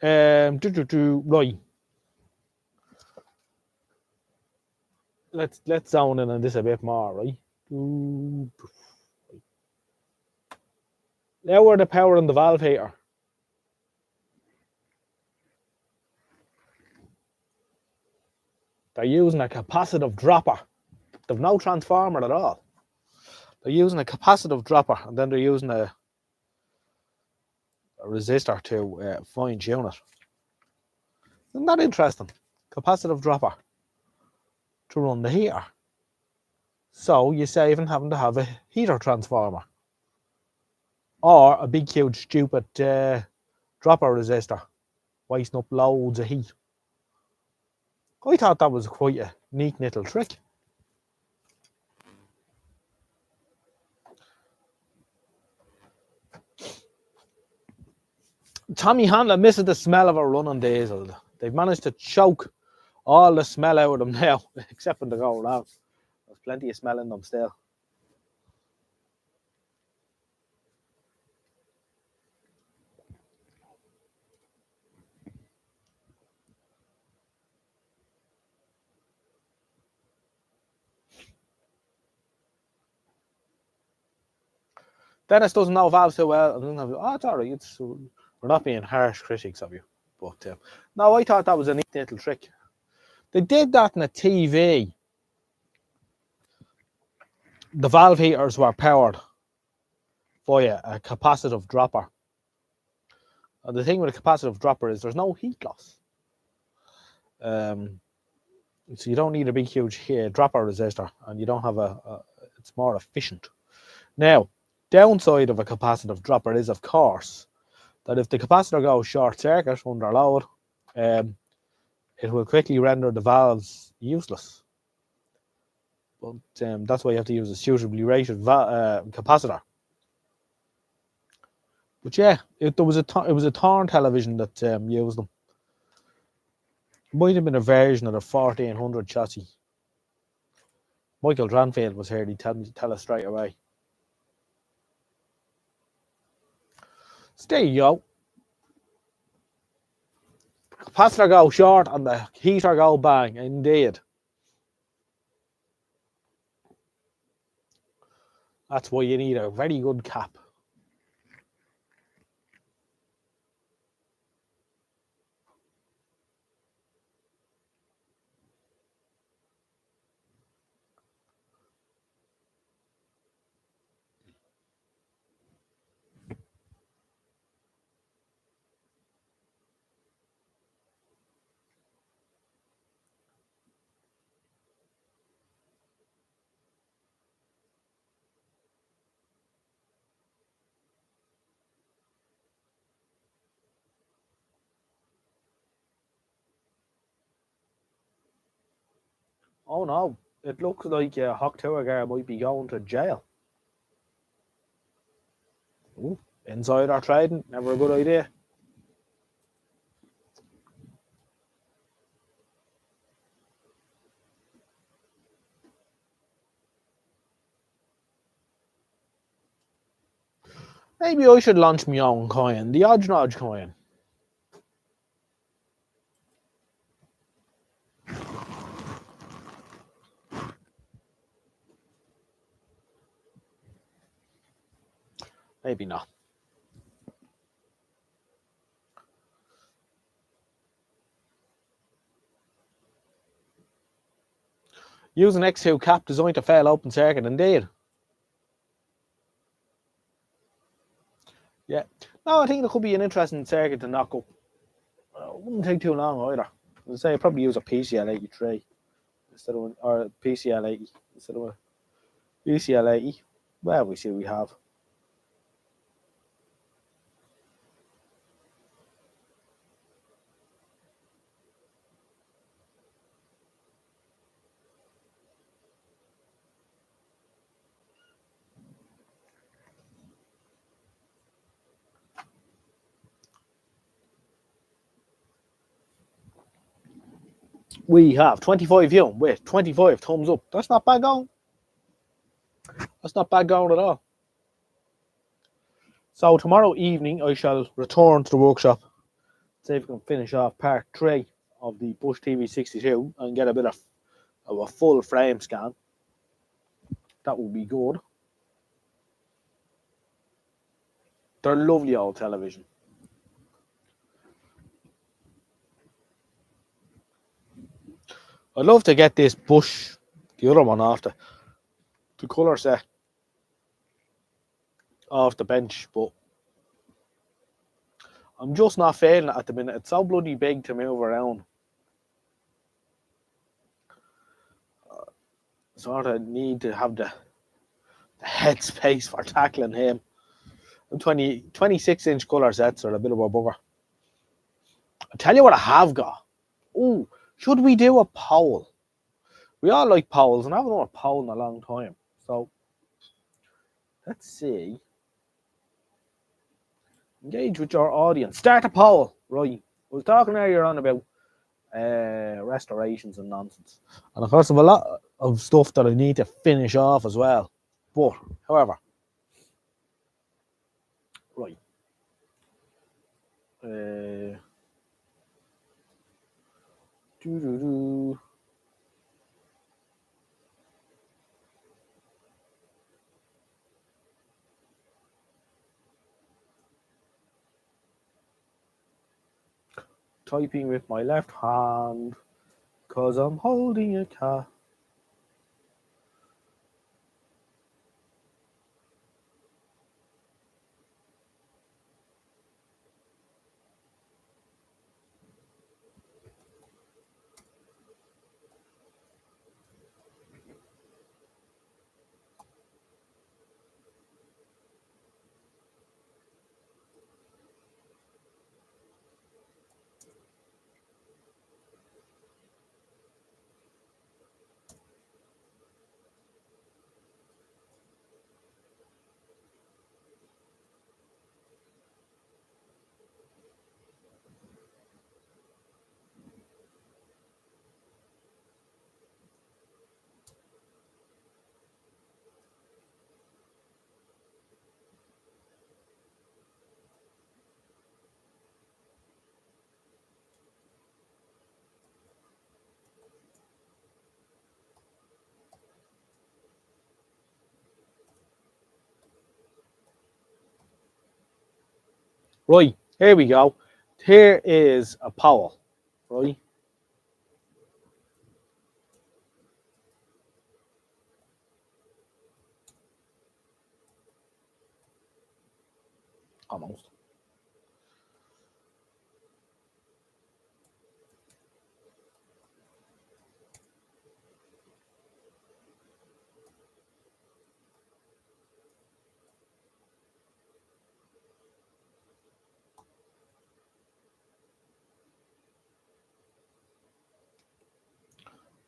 Right. Let's zone in on this a bit more, right? Now we're the power on the valve heater. They're using a capacitive dropper. They've no transformer at all. They're using a capacitive dropper, and then they're using a resistor to fine tune it. Isn't that interesting? Capacitive dropper to run the heater. So you save in having to have a heater transformer. Or a big, huge, stupid dropper resistor, wasting up loads of heat. I thought that was quite a neat little trick. Tommy Hanlon misses the smell of a running diesel. They've managed to choke all the smell out of them now, except when they go around. There's plenty of smell in them still. Dennis doesn't know valves too well. It's all right. We're not being harsh critics of you. But no, I thought that was a neat little trick. They did that in a TV. The valve heaters were powered via a capacitive dropper. And the thing with a capacitive dropper is there's no heat loss. So you don't need a big, huge dropper resistor, and you don't have it's more efficient. Now, downside of a capacitive dropper is, of course, that if the capacitor goes short circuit under load, it will quickly render the valves useless. But that's why you have to use a suitably rated capacitor. But yeah, it was a Thorn television that used them. It might have been a version of the 1400 chassis. Michael Dranfield was here. He'd tell us straight away. So there you go. Capacitor go short and the heater go bang. Indeed. That's why you need a very good cap. Oh no, it looks like Hawk Tower might be going to jail. Ooh, insider trading, never a good idea. Maybe I should launch my own coin, the Odge Nodge coin. Maybe not. Use an X2 cap designed to fail open circuit, indeed. Yeah. No, I think it could be an interesting circuit to knock up. It wouldn't take too long either. I'd say I'd probably use a PCL 83 instead of or a PCL 80 instead of a PCL 80. Well, we see what we have. We have 25 view with 25 thumbs up. That's not bad going. That's not bad going at all. So tomorrow evening I shall return to the workshop, see if we can finish off part 3 of the Bush TV62 and get a bit of a full frame scan. That would be good. They're lovely old television. I'd love to get this Bush, the other one, off the colour set off the bench, but I'm just not feeling it at the minute. It's so bloody big to move around. Sort of need to have the headspace for tackling him. 26-inch colour sets are a bit of a bugger. I'll tell you what I have got. Oh, should we do a poll? We all like polls, and I haven't done a poll in a long time. So, let's see. Engage with your audience. Start a poll. Right. I was talking earlier on about restorations and nonsense. And of course, I have a lot of stuff that I need to finish off as well. But, however, right. Typing with my left hand because I'm holding a cat. Right, here we go. Here is a poll, right? Almost.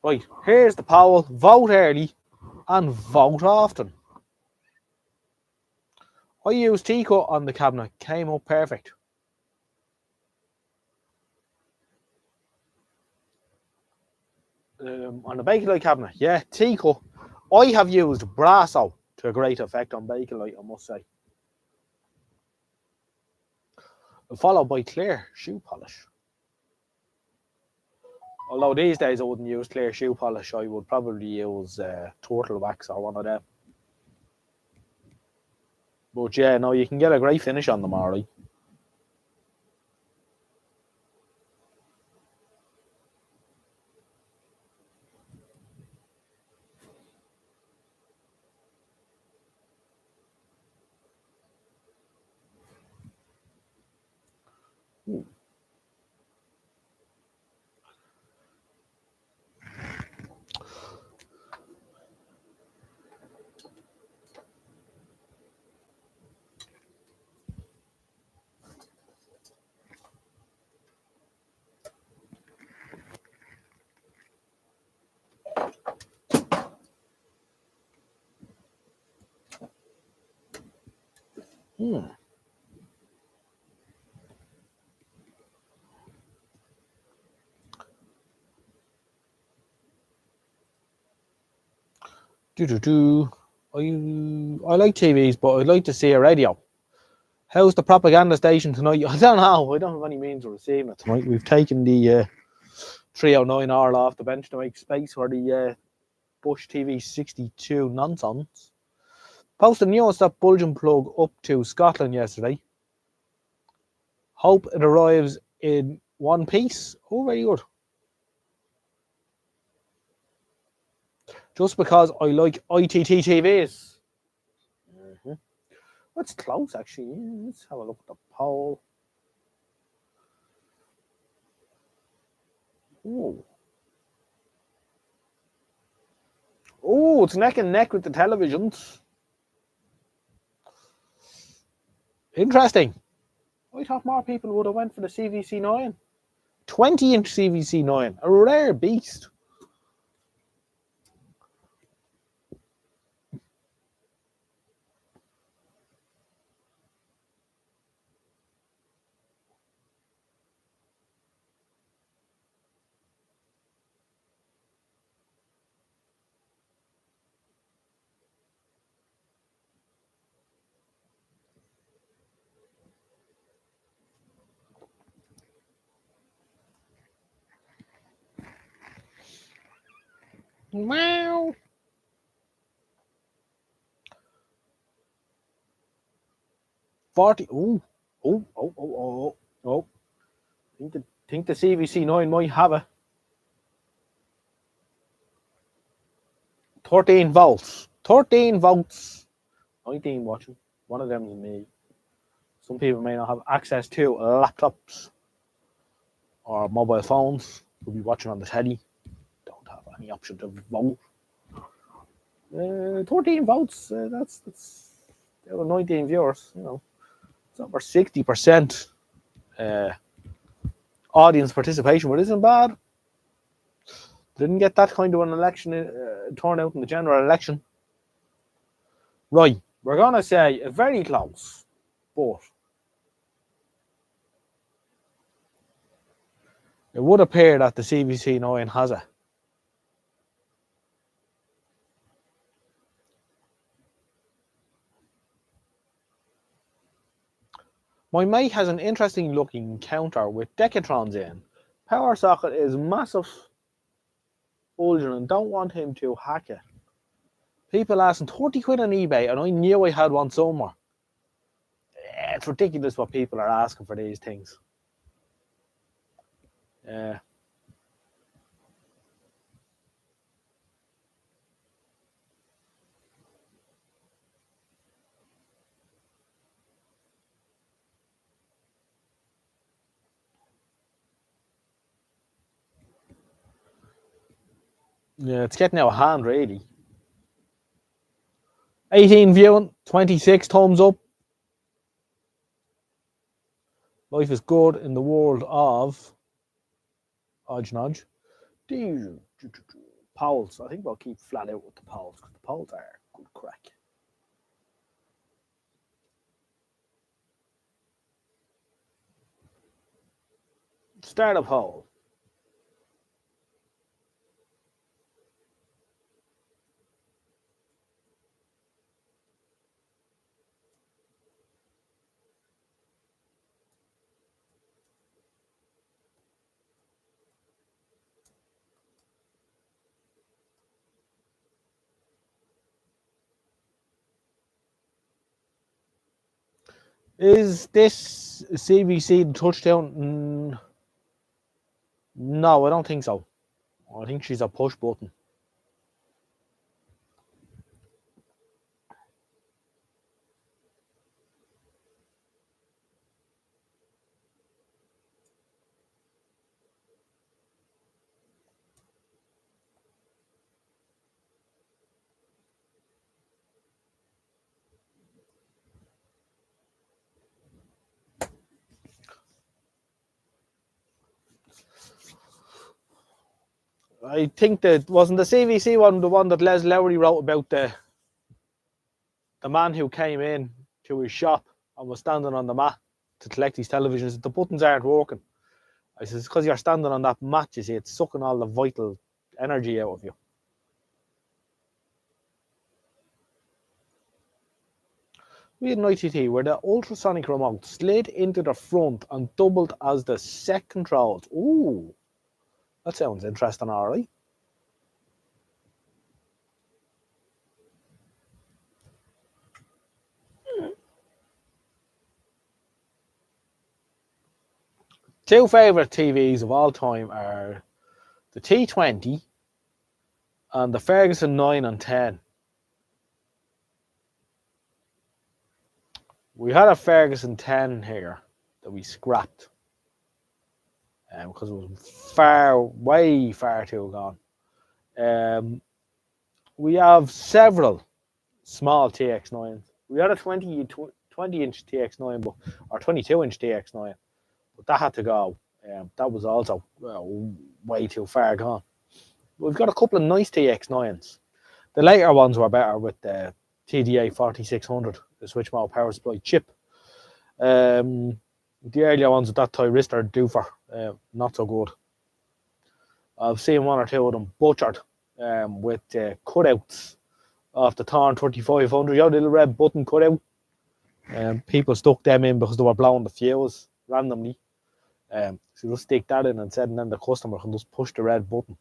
Right, here's the poll. Vote early and vote often. I used T-cut on the cabinet. Came up perfect. On the Bakelite cabinet, yeah, T-cut. I have used Brasso to a great effect on Bakelite, I must say. followed by clear shoe polish. Although these days I wouldn't use clear shoe polish, I would probably use turtle wax or one of them. But yeah, no, you can get a great finish on them, alright. I like TVs, but I'd like to see a radio. How's the propaganda station tonight? I don't know. I don't have any means of receiving it tonight. We've taken the 309R off the bench to make space for the Bush TV 62 nonsense. Posted news that Bulging plug up to Scotland yesterday. Hope it arrives in one piece. Oh, very good. Just because I like ITT TVs. That's close, actually. Let's have a look at the poll. Oh, it's neck and neck with the televisions. Interesting. I thought more people would have went for the CVC9. 20-inch CVC9, a rare beast. Wow. Oh. Think the CVC9 might have it. 13 volts. 13 volts. 19 watching. One of them is me. Some people may not have access to laptops or mobile phones. Will be watching on the telly. Don't have any option to vote. 13 votes. That's 19 viewers. You know, it's over 60% audience participation, but isn't bad. Didn't get that kind of an election turnout in the general election. Right, we're gonna say very close, but it would appear that the CVC9 has it. My mate has an interesting looking counter with Decatrons in. Power socket is massive. Bulging and don't want him to hack it. People asking 30 quid on eBay, and I knew I had one somewhere. It's ridiculous what people are asking for these things. Yeah, it's getting out of hand, really. 18 viewing, 26 thumbs up. Life is good in the world of Odge. Polls. I think we'll keep flat out with the polls because the polls are good crack. Start a poll. Is this CVC the touchdown? No, I don't think so. I think she's a push button. I think that wasn't the CVC one the one that Les Lowry wrote about the man who came in to his shop and was standing on the mat to collect his televisions. The buttons aren't working. I says, because you're standing on that mat, you see, it's sucking all the vital energy out of you. We had an ITT where the ultrasonic remote slid into the front and doubled as the set controls. Ooh, that sounds interesting, all right. Two favourite TVs of all time are the T20 and the Ferguson 9 and 10. We had a Ferguson 10 here that we scrapped because it was way far too gone. We have several small TX9s. We had a 20-inch TX9, or 22-inch TX9, but that had to go. That was also way too far gone. We've got a couple of nice TX9s. The later ones were better with the TDA 4600, the switch mode power supply chip. The earlier ones with that thyristor doofer, not so good. I've seen one or two of them butchered with cutouts off the Torn 3500. You know, the little red button cutout. People stuck them in because they were blowing the fuse randomly. So just stick that in and then the customer can just push the red button.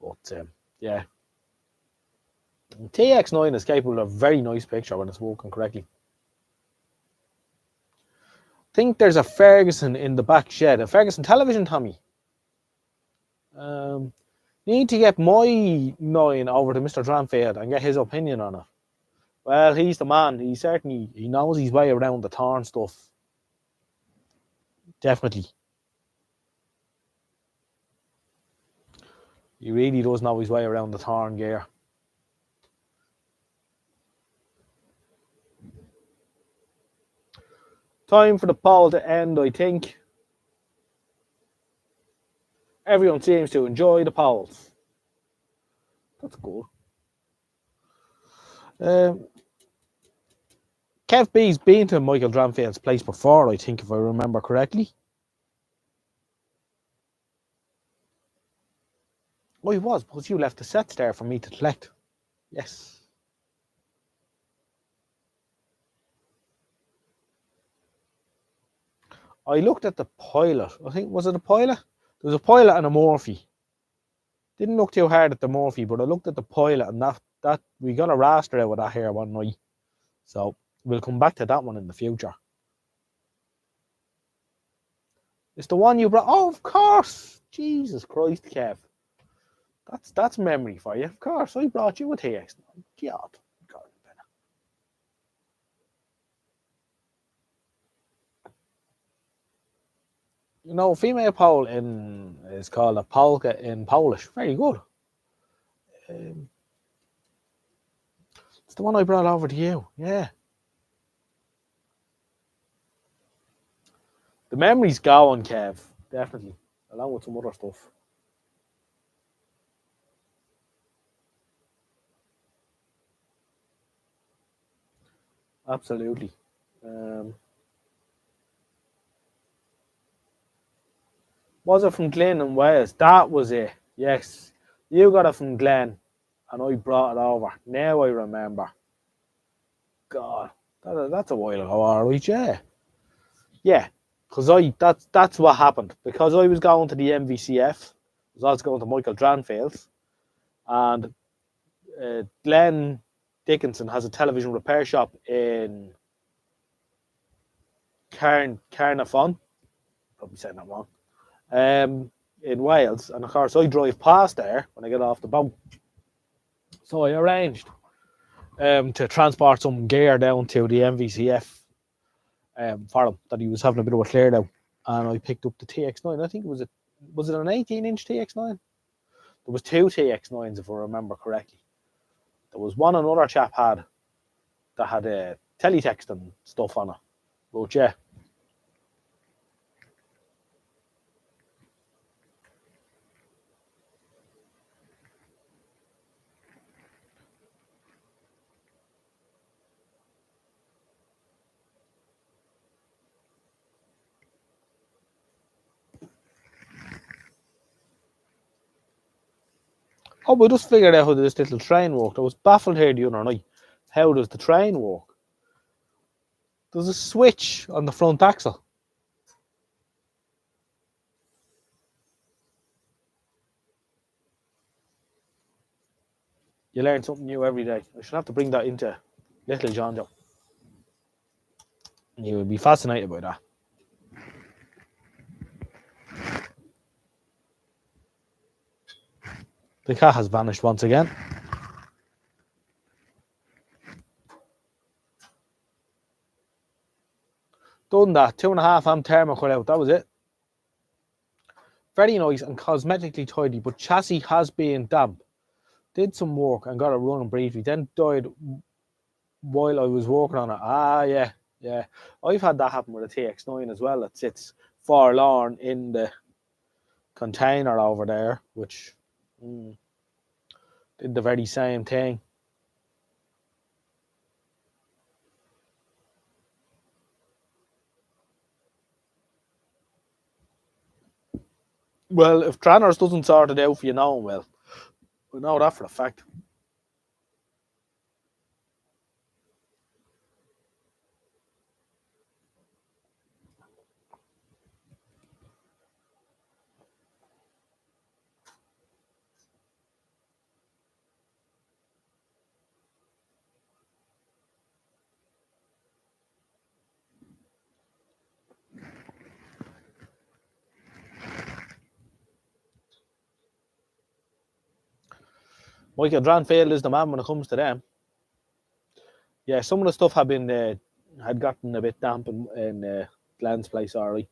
But yeah, TX9 is capable of a very nice picture when it's working correctly. I think there's a Ferguson in the back shed, a Ferguson television, Tommy. Need to get my 9 over to Mr. Dranfield and get his opinion on it. Well, he's the man. He knows his way around the Torn stuff. Definitely. He really does know his way around the Torn gear. Time for the poll to end, I think. Everyone seems to enjoy the polls. That's good. Kev B's been to Michael Dranfield's place before, I think, if I remember correctly. Oh, he was, because you left the sets there for me to collect. Yes. I looked at the pilot. I think, was it a pilot? There was a pilot and a Morphy. Didn't look too hard at the Morphy, but I looked at the pilot, and that we got a raster out of that here one night. So we'll come back to that one in the future. It's the one you brought. Oh, of course. Jesus Christ, Kev. That's memory for you. Of course, I brought you a TX. God. You know, female pole is called a polka in Polish. Very good. It's the one I brought over to you. Yeah. The memory's going, Kev. Definitely. Along with some other stuff. Absolutely. Was it from Glen and Wales? That was it. Yes. You got it from Glen, and I brought it over. Now I remember. God, that's a while ago, all right, yeah. Yeah, because that's what happened. Because I was going to the MVCF, I was also going to Michael Dranfield's, and Glenn Dickinson has a television repair shop in Carnarvon, probably saying that wrong, in Wales. And of course, I drive past there when I get off the boat. So I arranged to transport some gear down to the MVCF for him, that he was having a bit of a clear down. And I picked up the TX9. I think was it an 18-inch TX9? There was two TX9s, if I remember correctly. There was one another chap had that had a teletext and stuff on it. But yeah. Oh, we just figured out how this little train worked. I was baffled here the other night. How does the train work? There's a switch on the front axle. You learn something new every day. I should have to bring that into Little John Joe. You would be fascinated by that. The cat has vanished once again. Done that. 2.5 amp thermocoil out. That was it. Very nice and cosmetically tidy, but chassis has been damp. Did some work and got it running briefly. Then died while I was working on it. Yeah. I've had that happen with a TX9 as well. It sits forlorn in the container over there, which did the very same thing. Well, if Tranners doesn't sort it out for you now, well, we know that for a fact. Michael Dranfield is the man when it comes to them. Yeah, some of the stuff had gotten a bit damp in Glenn's place already.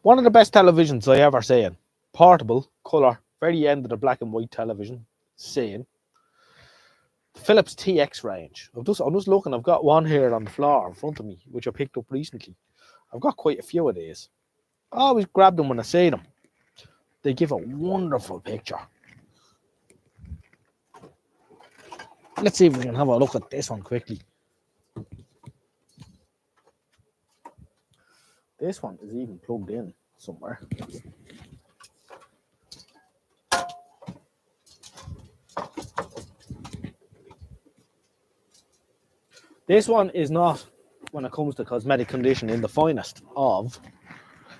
One of the best televisions I ever seen. Portable, colour, very end of the black and white television. Seen. The Philips TX range. I'm just looking. I've got one here on the floor in front of me, which I picked up recently. I've got quite a few of these. I always grab them when I see them. They give a wonderful picture. Let's see if we can have a look at this one quickly. This one is even plugged in somewhere. This one is not, when it comes to cosmetic condition, in the finest of.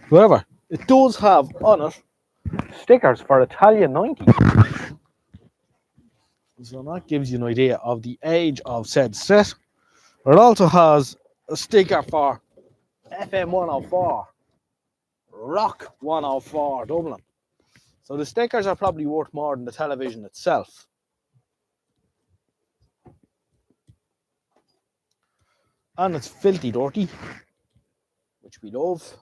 However, it does have on it stickers for Italian 90. So that gives you an idea of the age of said set. It also has a sticker for FM 104, Rock 104 Dublin. So the stickers are probably worth more than the television itself. And it's filthy dirty, which we love.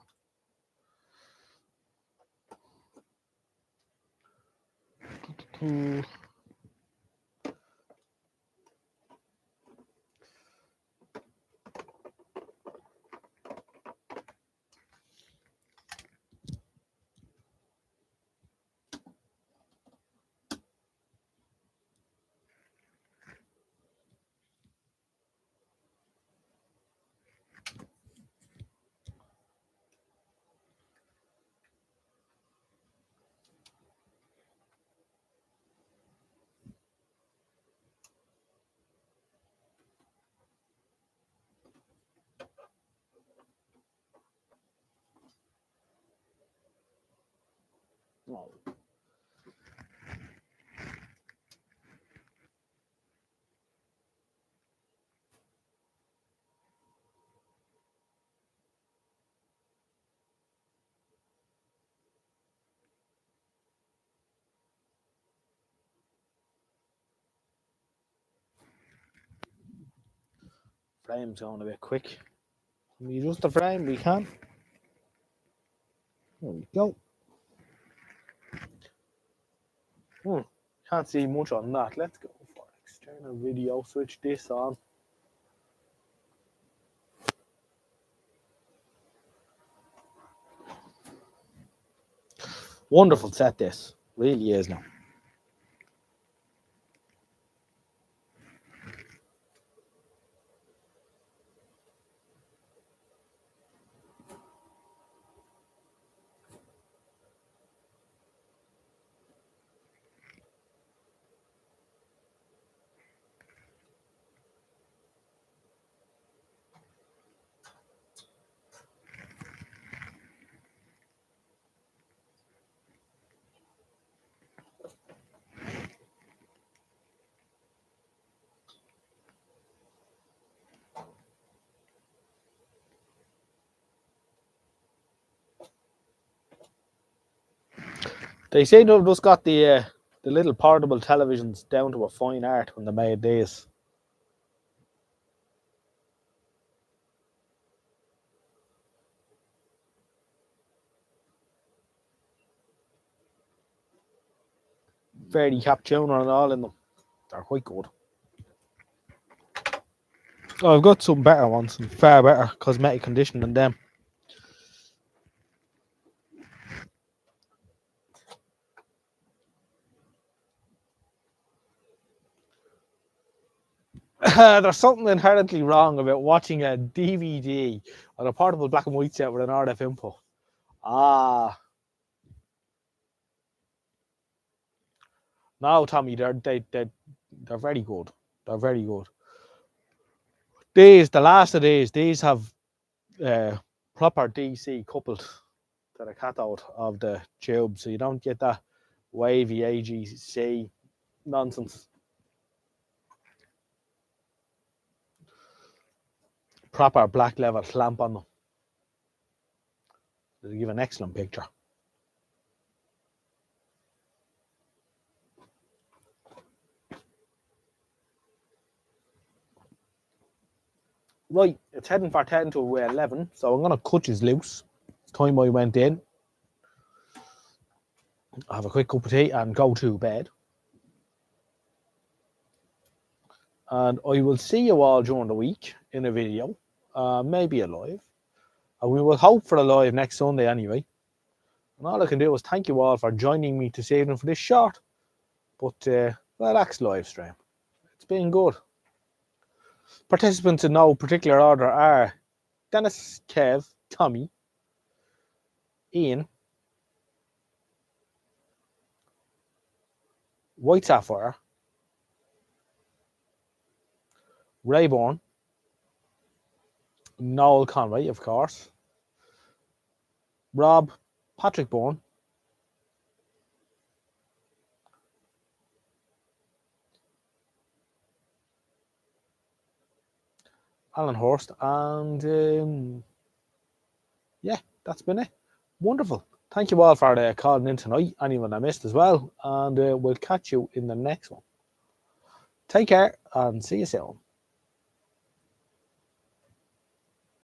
Frame's going a bit quick. Can we adjust the frame? We can. There we go. Can't see much on that. Let's go for external video. Switch this on. Wonderful set this. Really is now. They say they've just got the little portable televisions down to a fine art when they made these. Fairly cap tuner and all in them. They're quite good. Oh, I've got some better ones, some far better cosmetic condition than them. There's something inherently wrong about watching a DVD on a portable black and white set with an RF input. No, Tommy, they're very good. They're very good. The last of these have proper DC coupled to the cathode of the tube, so you don't get that wavy AGC nonsense. Proper black level clamp on them. They give an excellent picture. Right, it's heading for 10 to 11, so I'm going to cut his loose. It's time I went in. Have a quick cup of tea and go to bed. And I will see you all during the week in a video, maybe a live. And we will hope for a live next Sunday anyway. And all I can do is thank you all for joining me this evening for this short but relaxed live stream. It's been good. Participants in no particular order are Dennis, Kev, Tommy, Ian, White Sapphire, Rayborn, Noel Conway, of course, Rob, Patrick Bourne, Alan Horst, and yeah, that's been it. Wonderful. Thank you all for calling in tonight. Anyone I missed as well. And we'll catch you in the next one. Take care and see you soon.